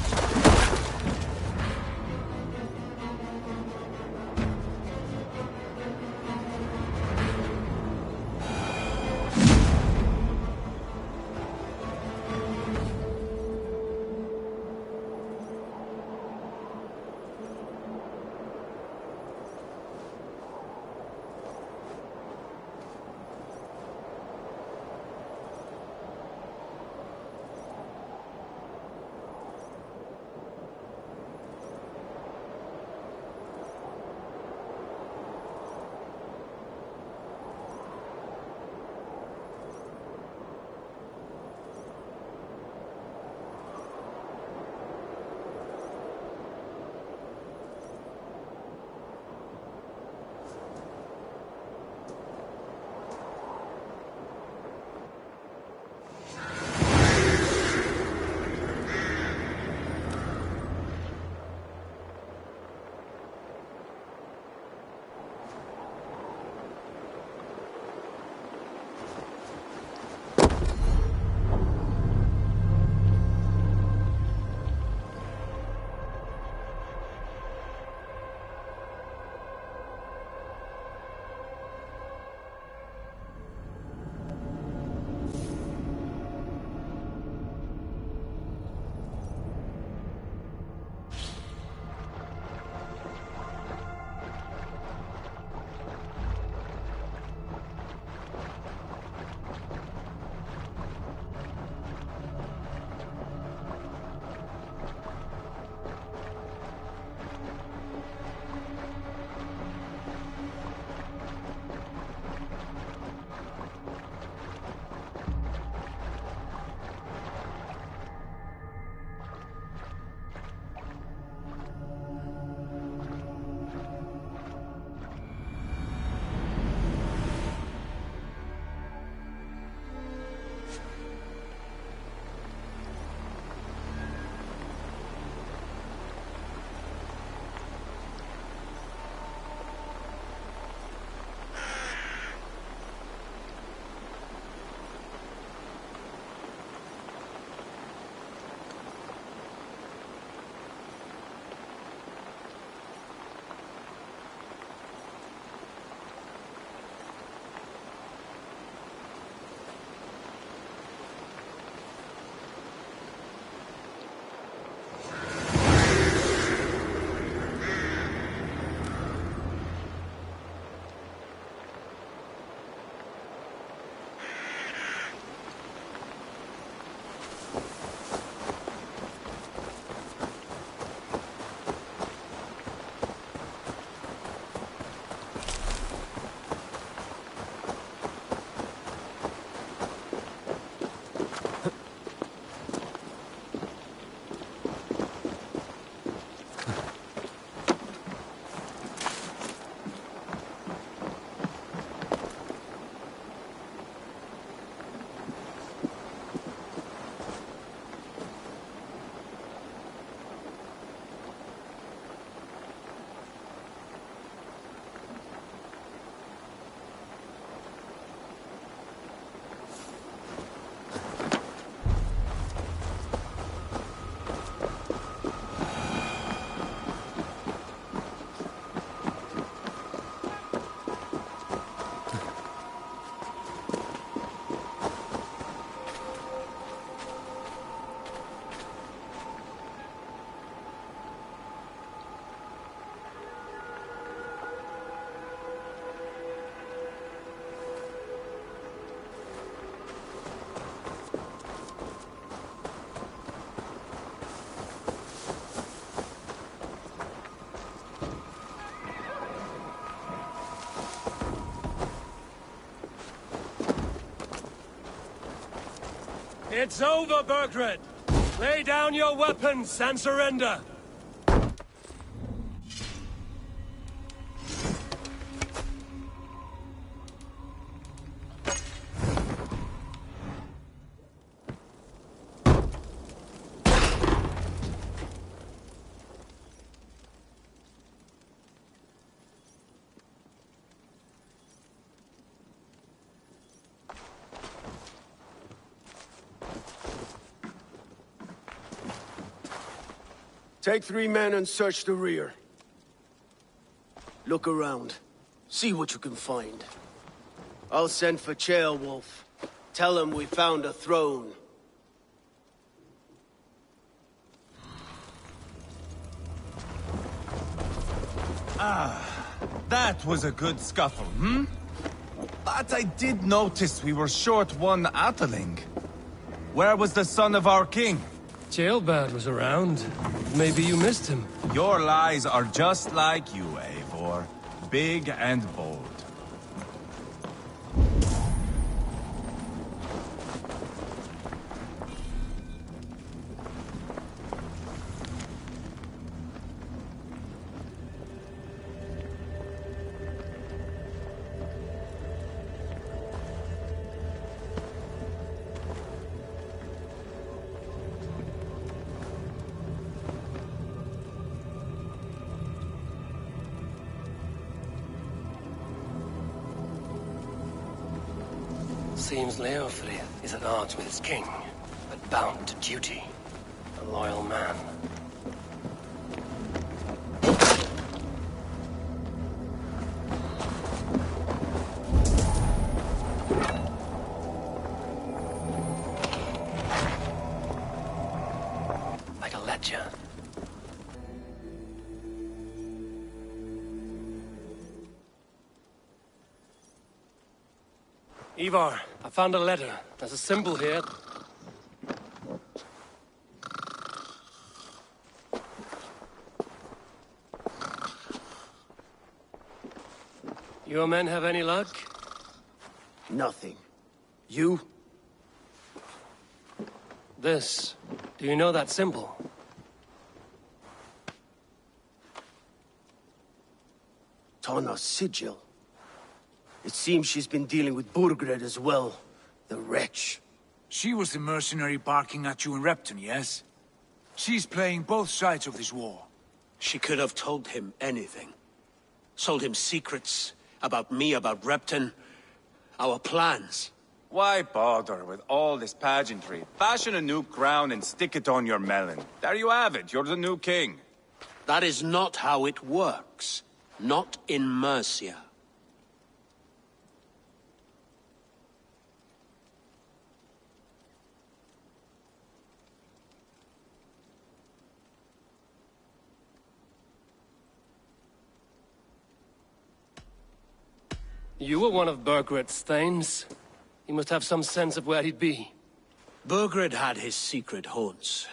It's over, Burgred! Lay down your weapons and surrender! Take 3 men and search the rear. Look around. See what you can find. I'll send for Ceolwulf. Tell him we found a throne. That was a good scuffle, hmm? But I did notice we were short one Atheling. Where was the son of our king? Ceolbad was around. Maybe you missed him. Your lies are just like you, Eivor. Big and bold. Seems Leofrith is at odds with his king, but bound to duty. A loyal man. Like a ledger. Ivar, I found a letter. There's a symbol here. Your men have any luck? Nothing. You? This. Do you know that symbol? Tana's sigil. It seems she's been dealing with Burgred as well. The wretch. She was the mercenary barking at you in Repton, yes? She's playing both sides of this war. She could have told him anything. Sold him secrets about me, about Repton, our plans. Why bother with all this pageantry? Fashion a new crown and stick it on your melon. There you have it, you're the new king. That is not how it works. Not in Mercia. You were one of Burgred's thanes. He must have some sense of where he'd be. Burgred had his secret haunts,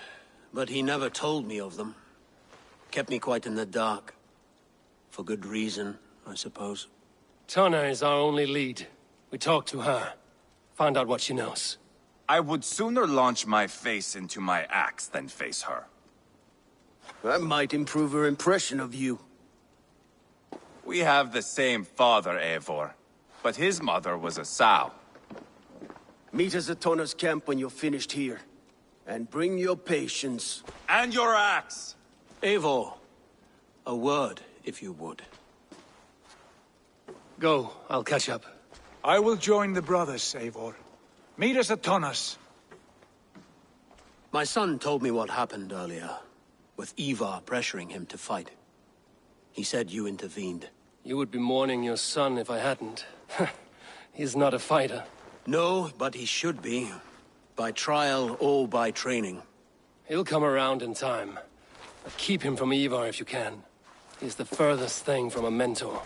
but he never told me of them. Kept me quite in the dark. For good reason, I suppose. Tana is our only lead. We talked to her. Find out what she knows. I would sooner launch my face into my axe than face her. That might improve her impression of you. We have the same father, Eivor. But his mother was a sow. Meet us at Tana's camp when you're finished here. And bring your patience. And your axe! Eivor, a word, if you would. Go, I'll catch up. I will join the brothers, Eivor. Meet us at Tana's. My son told me what happened earlier, with Ivar pressuring him to fight. He said you intervened. You would be mourning your son if I hadn't. He's not a fighter. No, but he should be. By trial or by training. He'll come around in time. But keep him from Ivar if you can. He's the furthest thing from a mentor.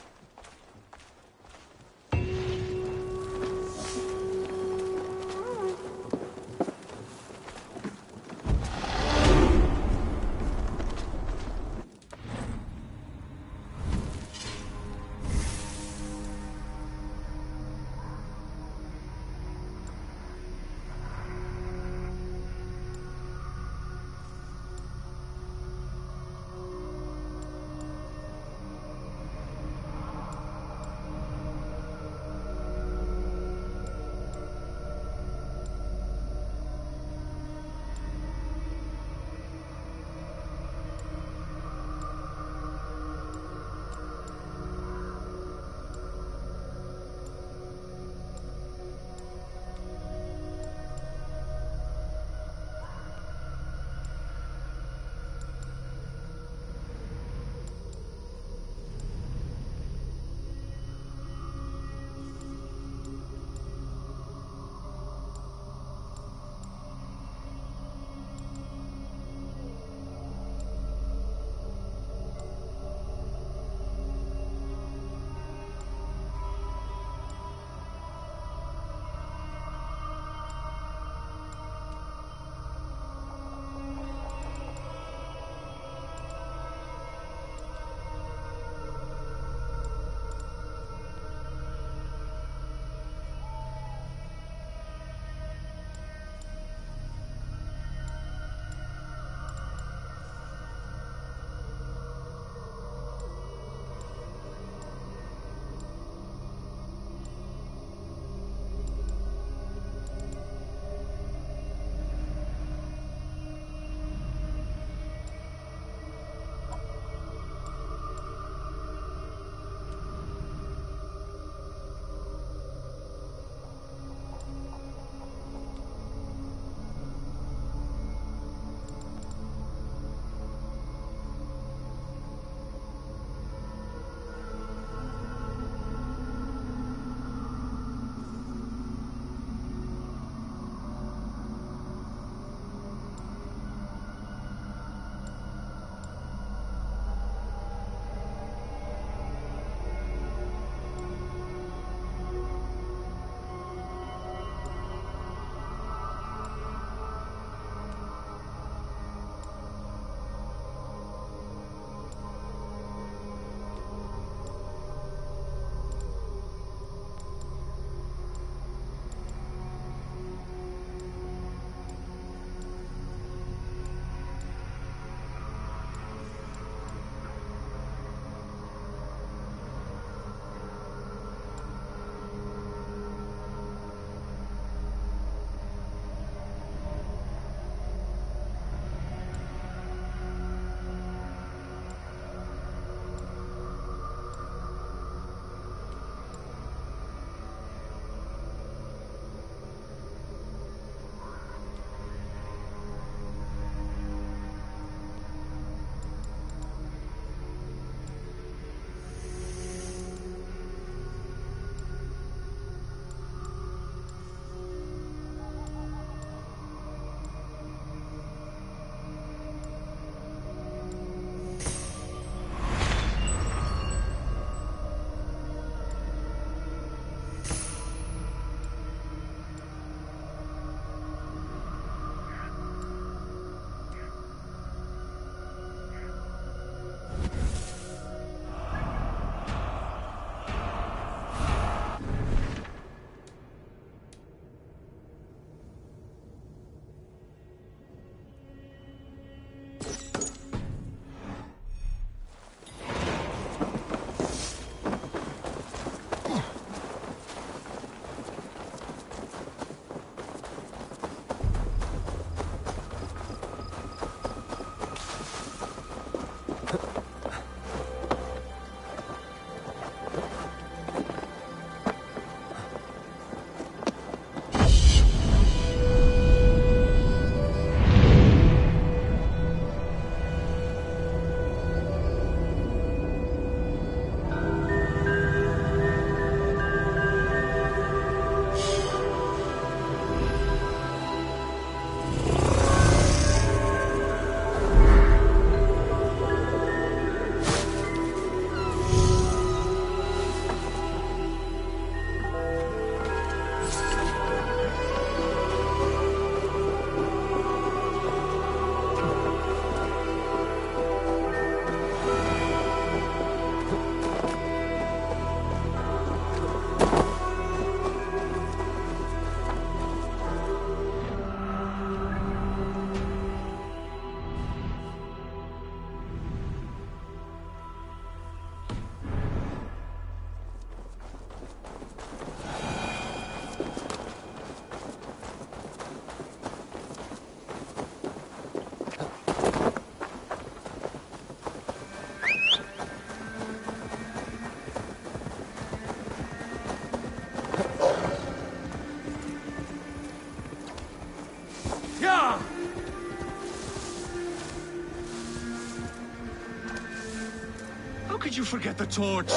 could you forget the torch?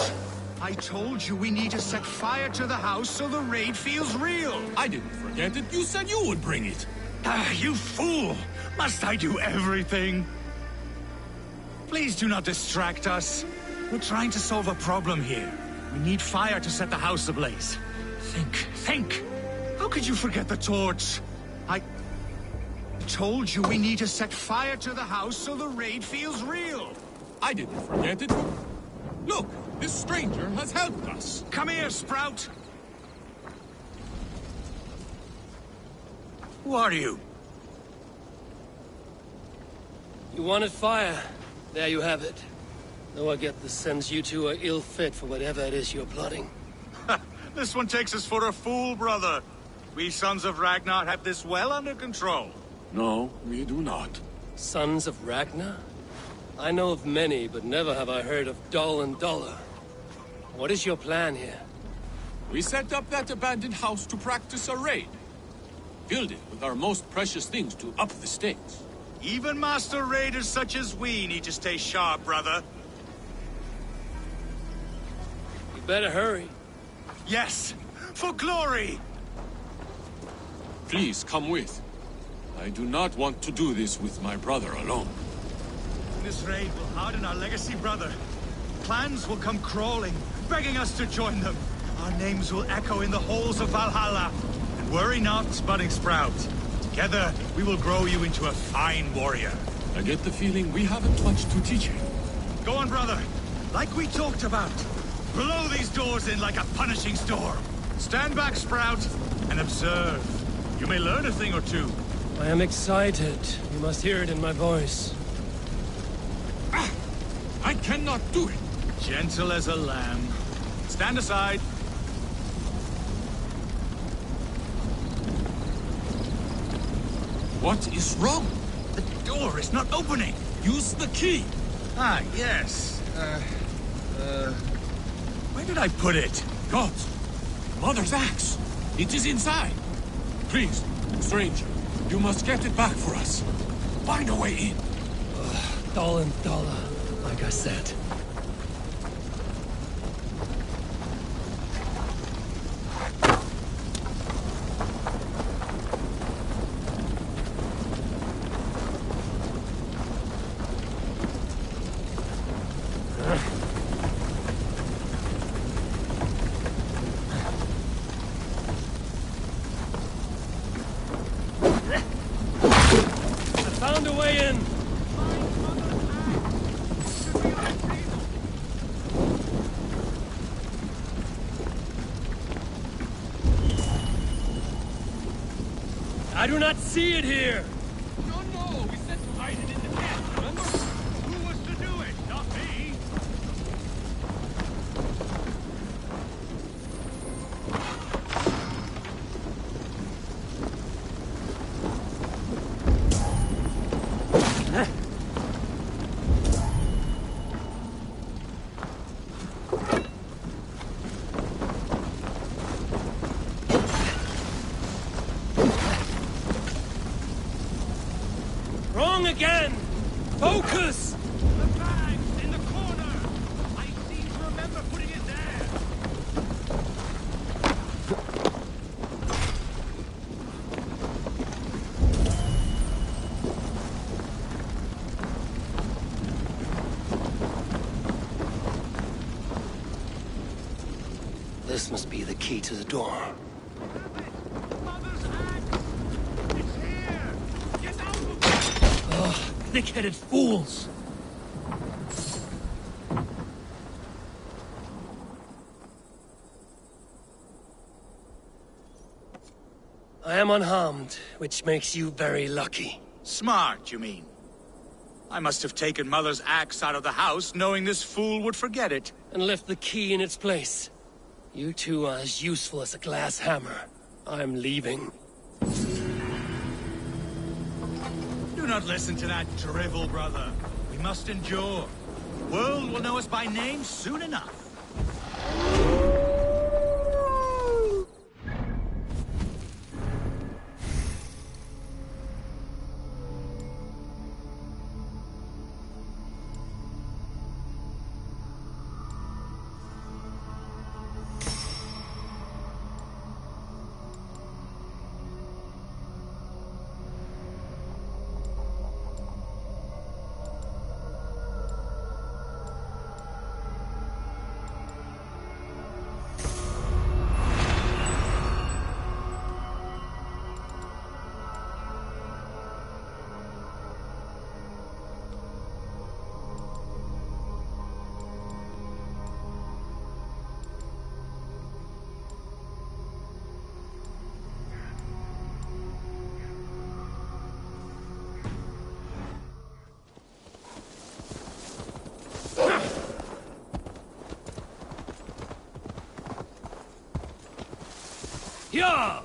I told you we need to set fire to the house so the raid feels real. I didn't forget it. You said you would bring it. Ah, you fool! Must I do everything? Please do not distract us. We're trying to solve a problem here. We need fire to set the house ablaze. Think! How could you forget the torch? I told you we need to set fire to the house so the raid feels real. I didn't forget it. Look, this stranger has helped us. Come here, Sprout! Who are you? You wanted fire. There you have it. Though I get the sense you two are ill fit for whatever it is you're plotting. This one takes us for a fool, brother. We Sons of Ragnar have this well under control. No, we do not. Sons of Ragnar? I know of many, but never have I heard of Dull and Duller. What is your plan here? We set up that abandoned house to practice a raid. Filled it with our most precious things to up the stakes. Even master raiders such as we need to stay sharp, brother. You better hurry. Yes, for glory! Please come with. I do not want to do this with my brother alone. This raid will harden our legacy, brother. Clans will come crawling, begging us to join them. Our names will echo in the halls of Valhalla. And worry not, budding Sprout. Together, we will grow you into a fine warrior. I get the feeling we haven't much to teach him. Go on, brother. Like we talked about. Blow these doors in like a punishing storm. Stand back, Sprout, and observe. You may learn a thing or two. I am excited. You must hear it in my voice. I cannot do it. Gentle as a lamb. Stand aside. What is wrong? The door is not opening. Use the key. Ah, yes. Where did I put it? Gods! Mother's axe! It is inside! Please, stranger, you must get it back for us. Find a way in. Dull and Duller, like I said. Found a way in! I do not see it here! No, we said to hide it in the tent, remember? Who was to do it? Not me! Wrong again! Focus! The bag's in the corner! I seem to remember putting it there! This must be the key to the door. Mother's axe! It's here! Get out of Ugh, thick-headed fools! I am unharmed, which makes you very lucky. Smart, you mean? I must have taken Mother's axe out of the house, knowing this fool would forget it. And left the key in its place. You two are as useful as a glass hammer. I'm leaving. Do not listen to that drivel, brother. We must endure. The world will know us by name soon enough. Yeah!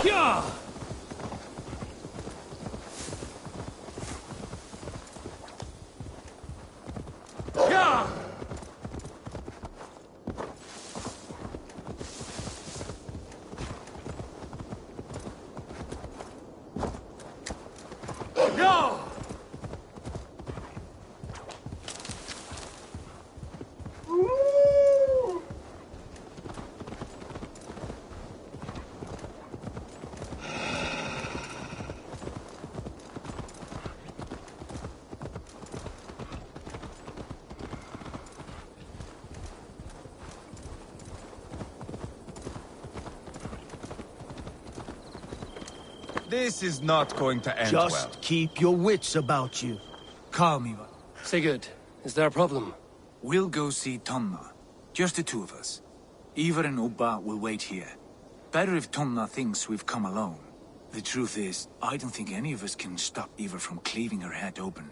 Yeah! Yeah! Yeah! This is not going to end well. Just keep your wits about you. Calm, Ivan. Sigurd, is there a problem? We'll go see Tonna. Just the two of us. Ivar and Ubba will wait here. Better if Tonna thinks we've come alone. The truth is, I don't think any of us can stop Ivar from cleaving her head open.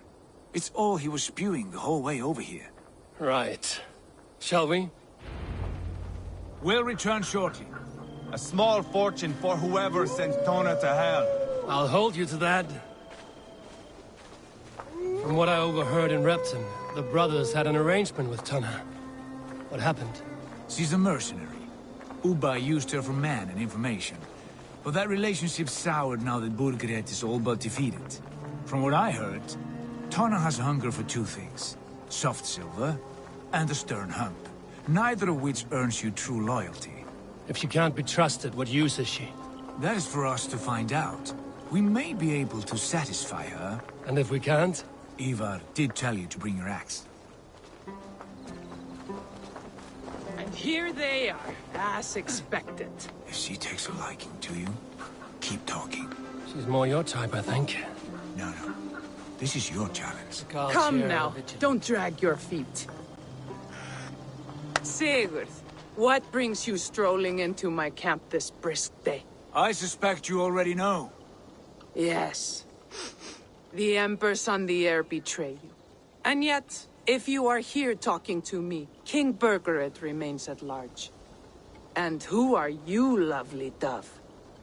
It's all he was spewing the whole way over here. Right. Shall we? We'll return shortly. A small fortune for whoever sent Tona to hell. I'll hold you to that. From what I overheard in Repton, the brothers had an arrangement with Tunna. What happened? She's a mercenary. Uba used her for man and information. But that relationship soured now that Burgred is all but defeated. From what I heard, Tunna has hunger for two things. Soft silver and a stern hump. Neither of which earns you true loyalty. If she can't be trusted, what use is she? That is for us to find out. We may be able to satisfy her. And if we can't? Ivar did tell you to bring your axe. And here they are, as expected. If she takes a liking to you, keep talking. She's more your type, I think. No. This is your challenge. Come now, don't drag your feet. Sigurd, what brings you strolling into my camp this brisk day? I suspect you already know. Yes. The Embers on the air betray you. And yet, if you are here talking to me, King Burgred remains at large. And who are you, lovely dove?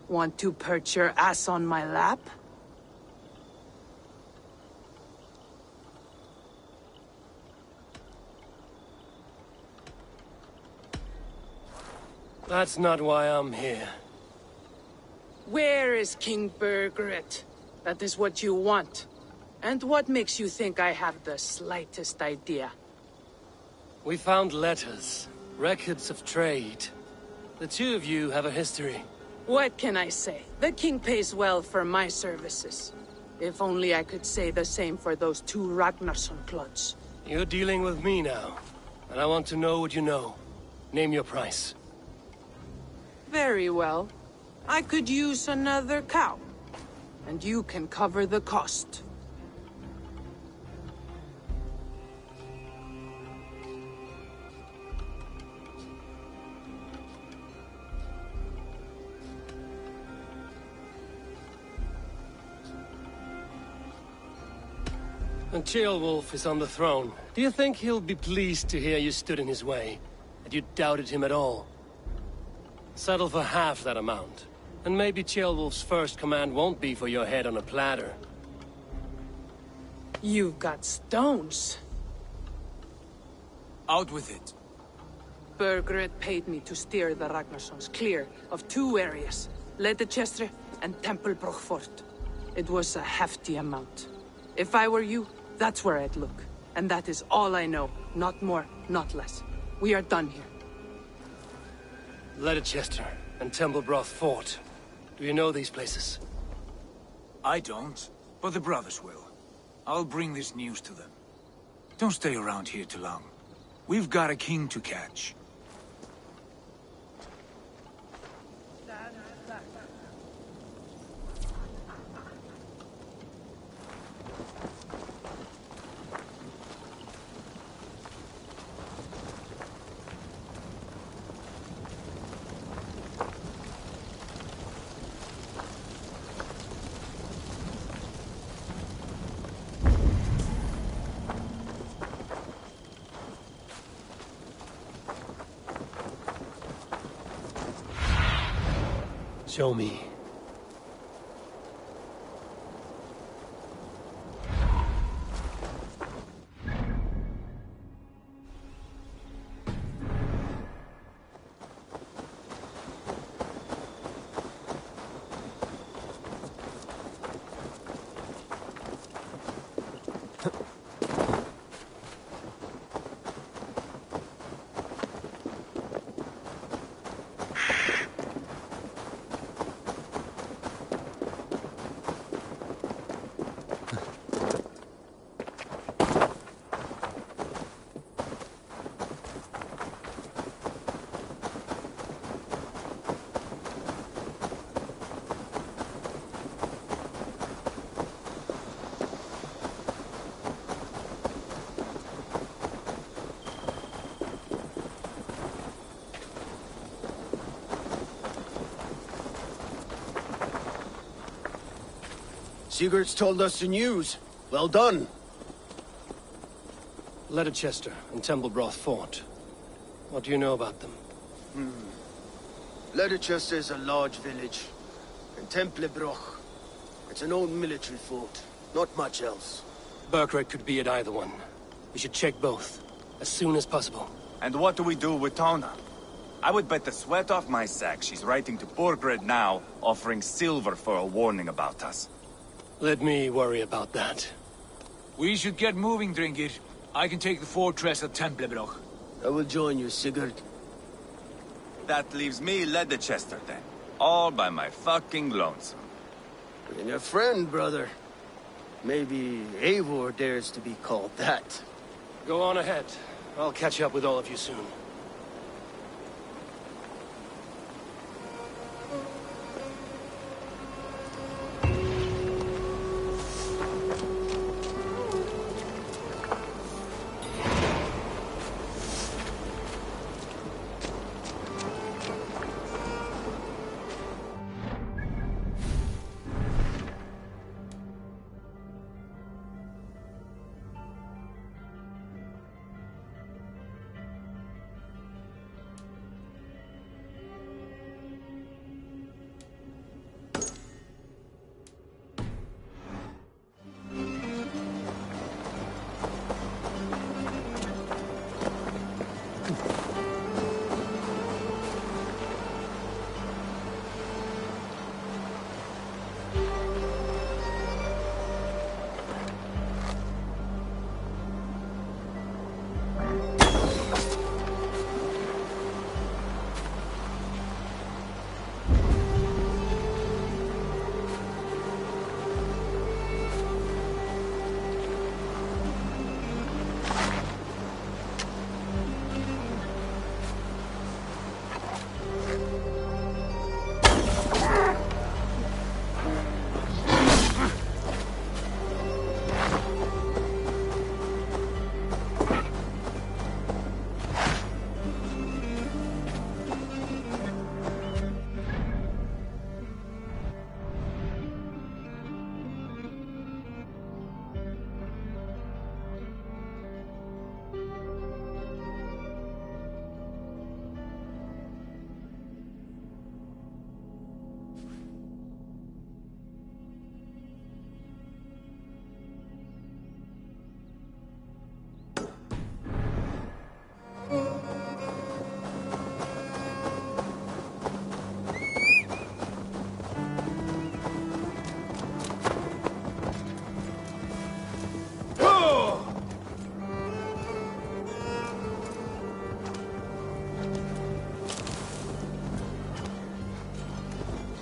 Want to perch your ass on my lap? That's not why I'm here. Where is King Burgred? That is what you want. And what makes you think I have the slightest idea? We found letters, records of trade. The two of you have a history. What can I say? The king pays well for my services. If only I could say the same for those two Ragnarsson clods. You're dealing with me now, and I want to know what you know. Name your price. Very well. I could use another cow. And you can cover the cost. And Ceolwulf is on the throne. Do you think he'll be pleased to hear you stood in his way? That you doubted him at all? Settle for half that amount. And maybe Ceolwulf's first command won't be for your head on a platter. You've got stones. Out with it. Burgred paid me to steer the Ragnarssons clear of two areas, Leicester and Templebroch Fort. It was a hefty amount. If I were you, that's where I'd look. And that is all I know. Not more, not less. We are done here. Leicester and Templebroch Fort. Do you know these places? I don't, but the brothers will. I'll bring this news to them. Don't stay around here too long. We've got a king to catch. Show me. Sigurd's told us the news. Well done. Leicester and Templebroch Fort. What do you know about them? Leicester is a large village. And Templebroch, it's an old military fort. Not much else. Burkred could be at either one. We should check both, as soon as possible. And what do we do with Tona? I would bet the sweat off my sack she's writing to Burkred now, offering silver for a warning about us. Let me worry about that. We should get moving, Dringir. I can take the fortress of Templebroch. I will join you, Sigurd. That leaves me Leicester then. All by my fucking lonesome. And your friend, brother. Maybe Eivor dares to be called that. Go on ahead. I'll catch up with all of you soon.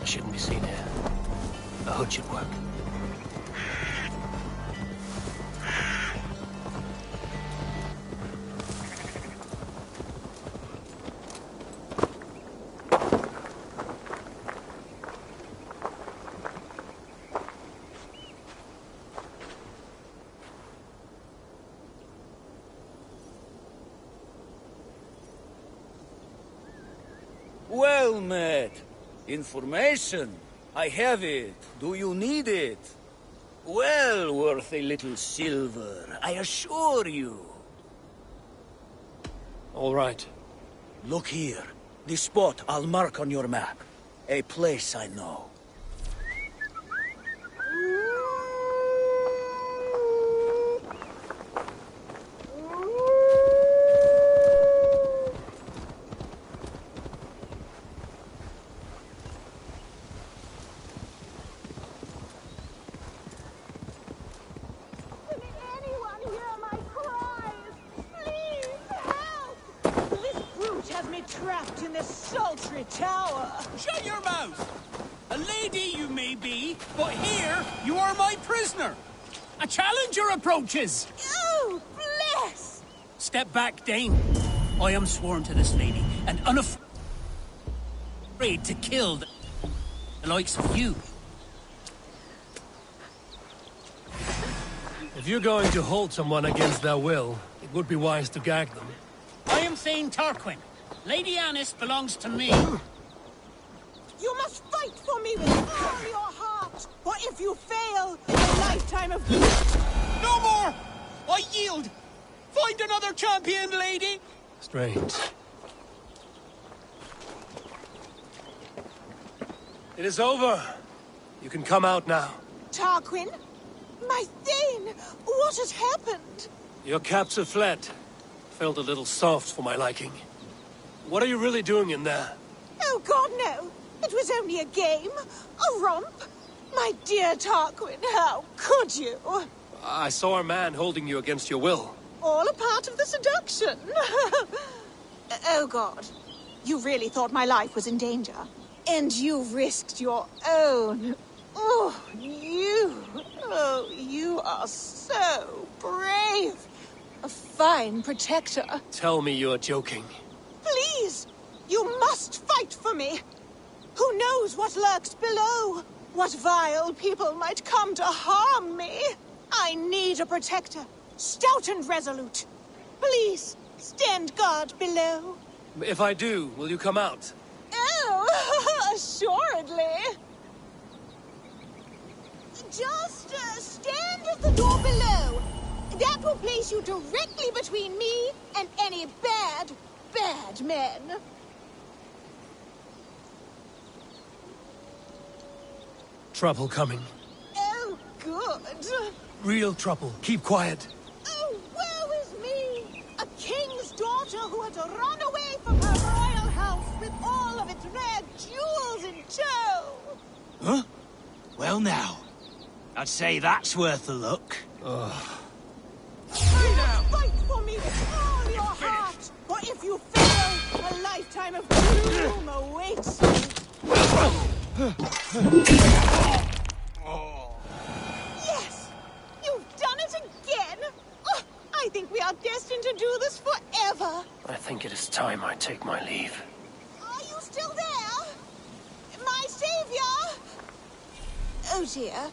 Shouldn't be seen here. A hood should work. Well met. Information. I have it. Do you need it? Well worth a little silver, I assure you. All right. Look here. The spot I'll mark on your map. A place I know. Trapped in this sultry tower. Shut your mouth! A lady you may be, but here you are my prisoner. A challenger approaches. Oh, bless! Step back, Dane. I am sworn to this lady, and unafraid to kill the likes of you. If you're going to hold someone against their will, it would be wise to gag them. I am Thane Tarquin. Lady Annis belongs to me. You must fight for me with all your heart, or if you fail, a lifetime of grief. No more! I yield! Find another champion, lady! Strange. It is over. You can come out now. Tarquin, My Thane! What has happened? Your captor fled. Felt a little soft for my liking. What are you really doing in there? Oh God, no! It was only a game. A romp. My dear Tarquin, how could you? I saw a man holding you against your will. All a part of the seduction. Oh God. You really thought my life was in danger. And you risked your own. Oh, you are so brave. A fine protector. Tell me you're joking. Please, you must fight for me. Who knows what lurks below? What vile people might come to harm me? I need a protector, stout and resolute. Please, stand guard below. If I do, will you come out? Oh, assuredly. Just stand at the door below. That will place you directly between me and any bad men. Trouble coming. Oh, good. Real trouble. Keep quiet. Oh, woe is me! A king's daughter who had run away from her royal house with all of its rare jewels in tow. Huh? Well now, I'd say that's worth a look. Fight for me with all your heart, or if you fail, a lifetime of doom awaits you. Yes! You've done it again! Oh, I think we are destined to do this forever. I think it is time I take my leave. Are you still there? My savior! Oh dear.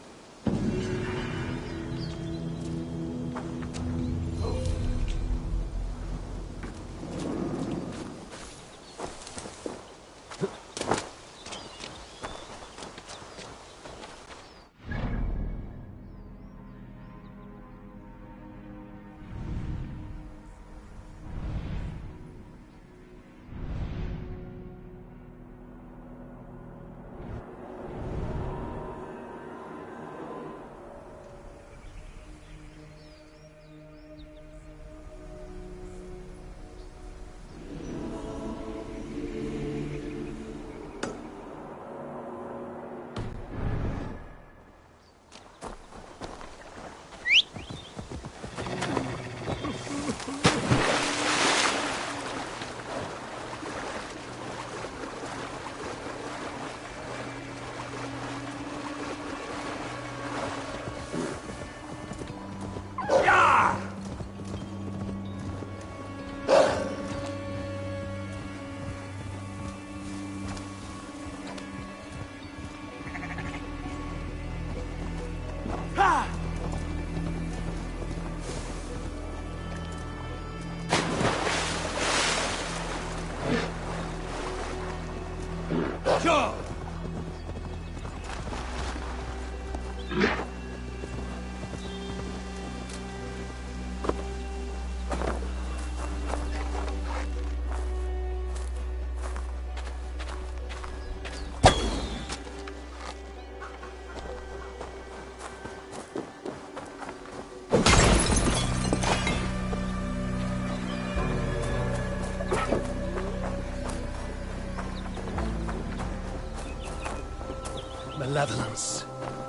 Malevolence.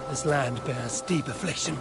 This land bears deep affliction.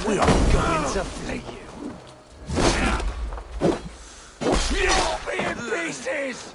We are going to flay you. pieces!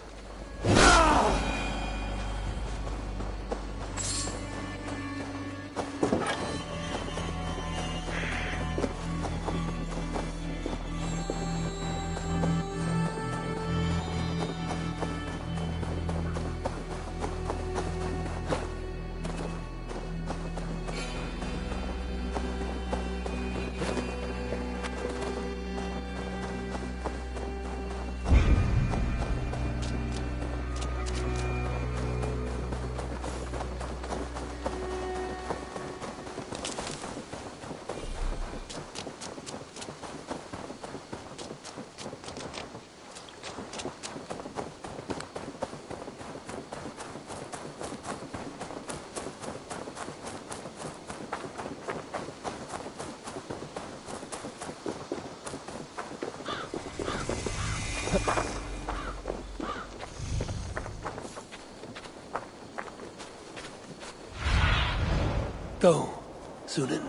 Go, Sunan.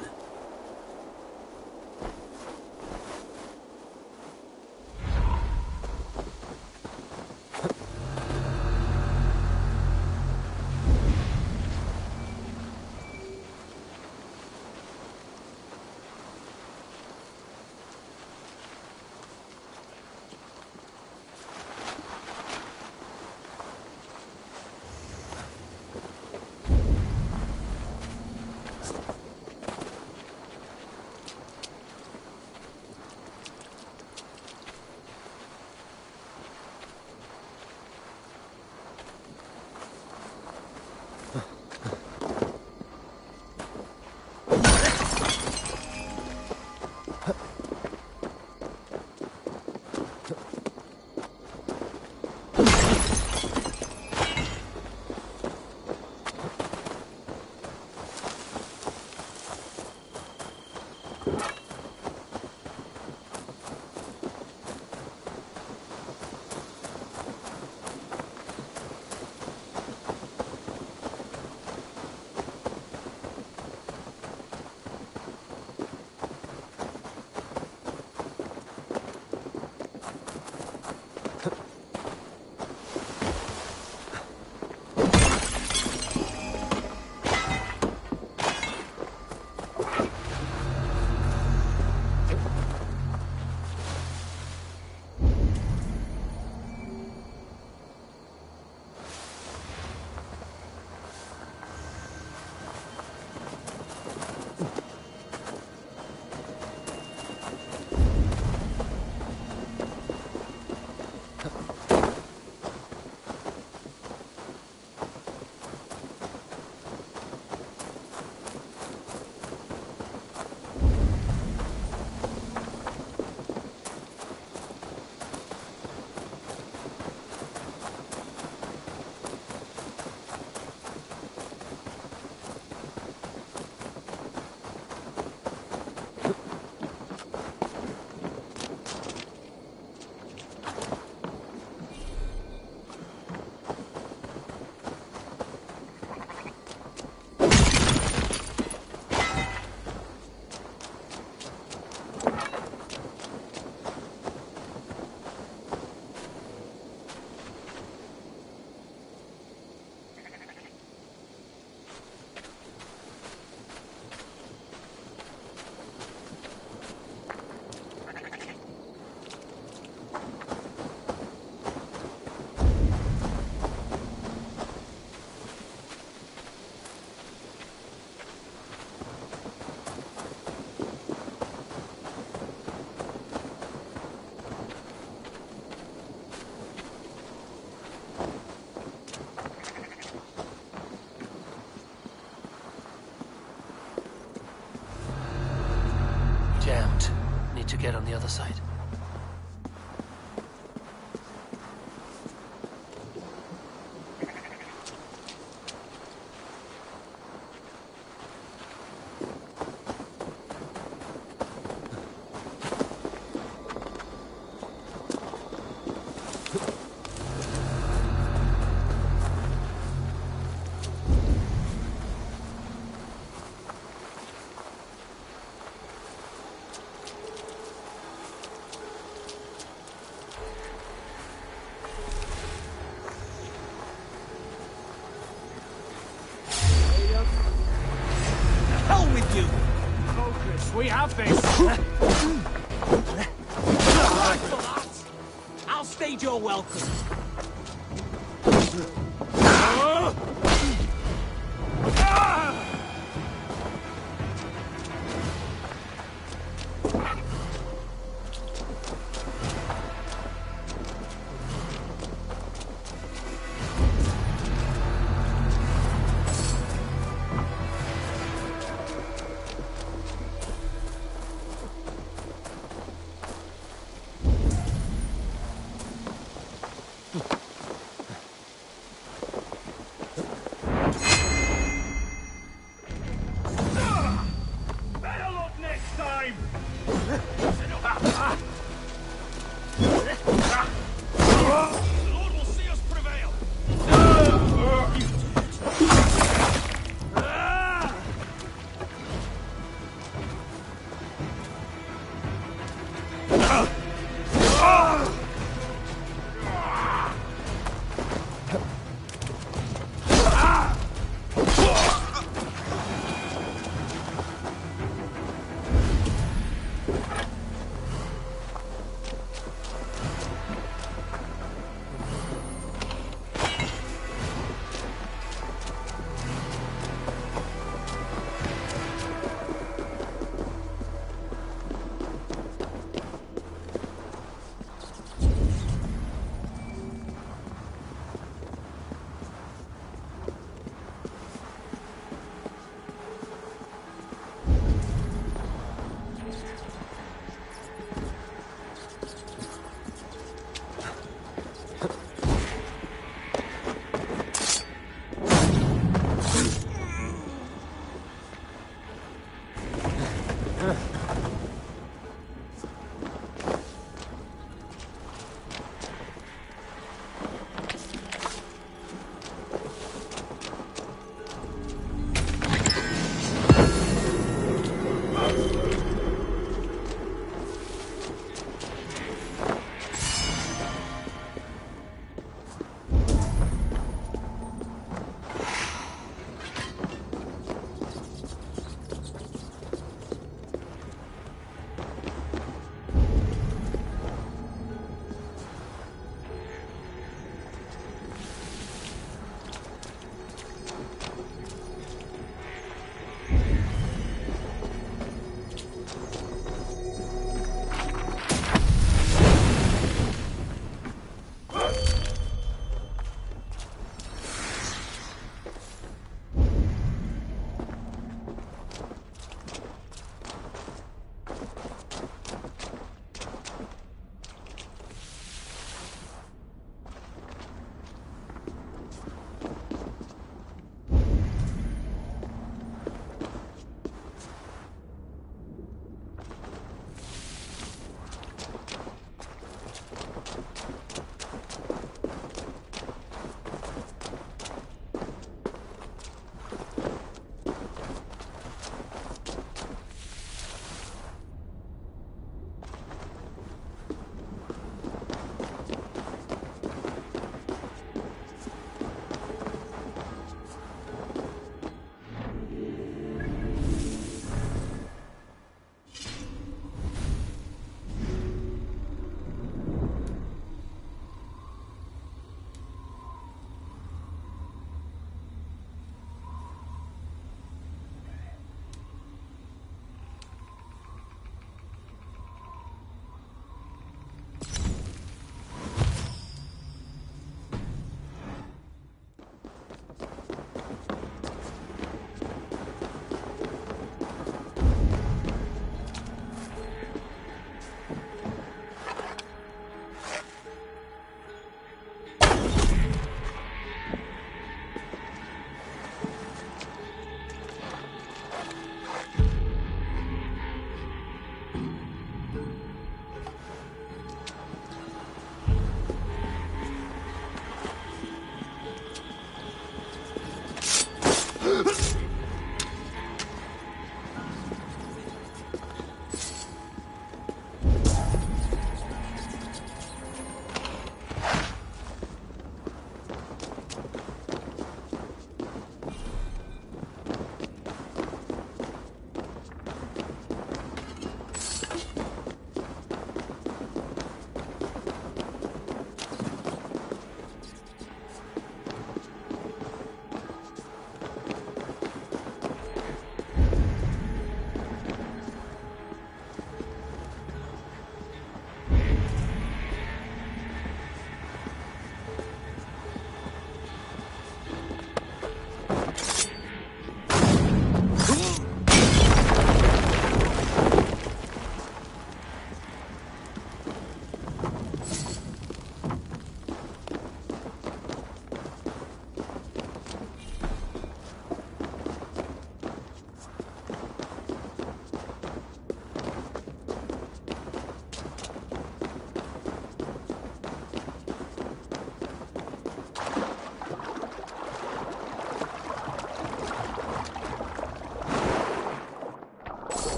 Jammed. Need to get on the other side. we have this. I'll stage your welcome.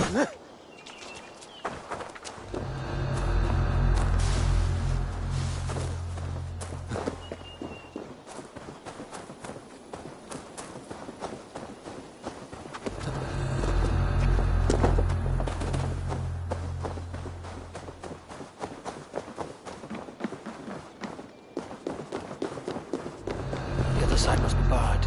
The other side must be barred.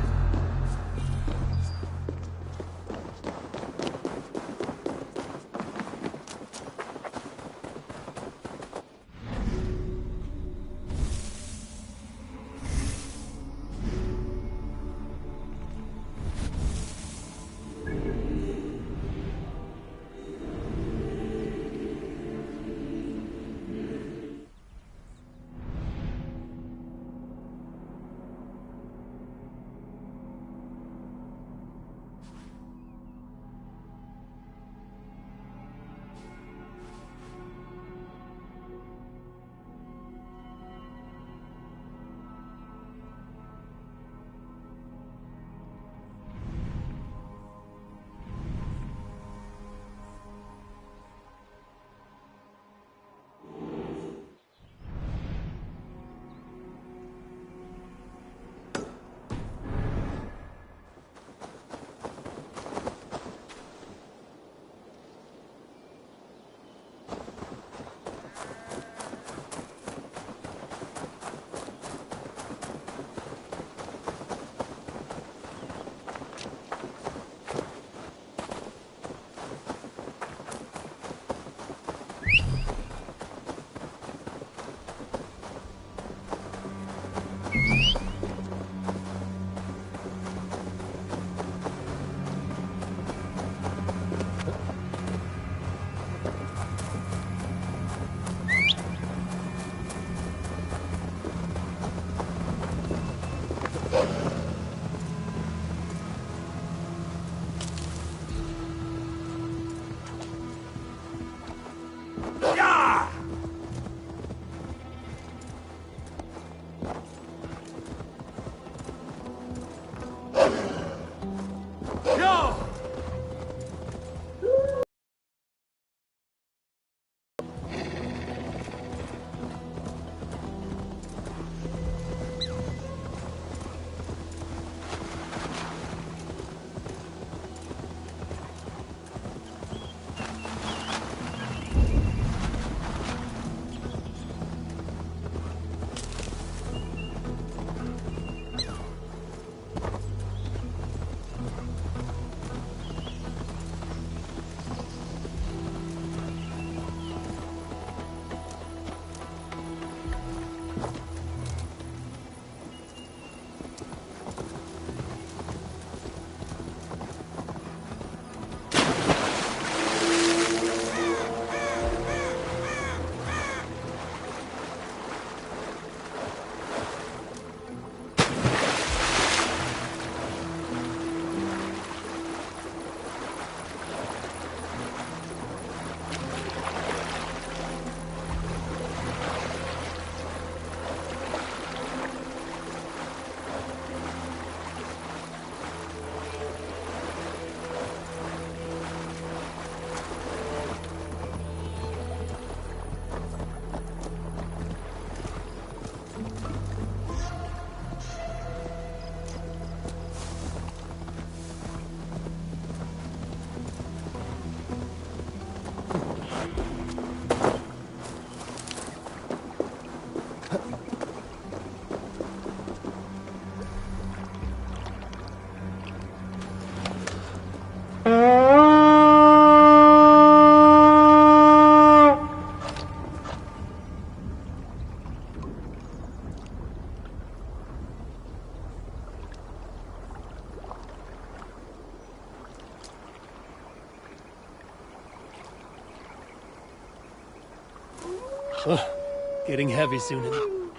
Oh, getting heavy soon enough.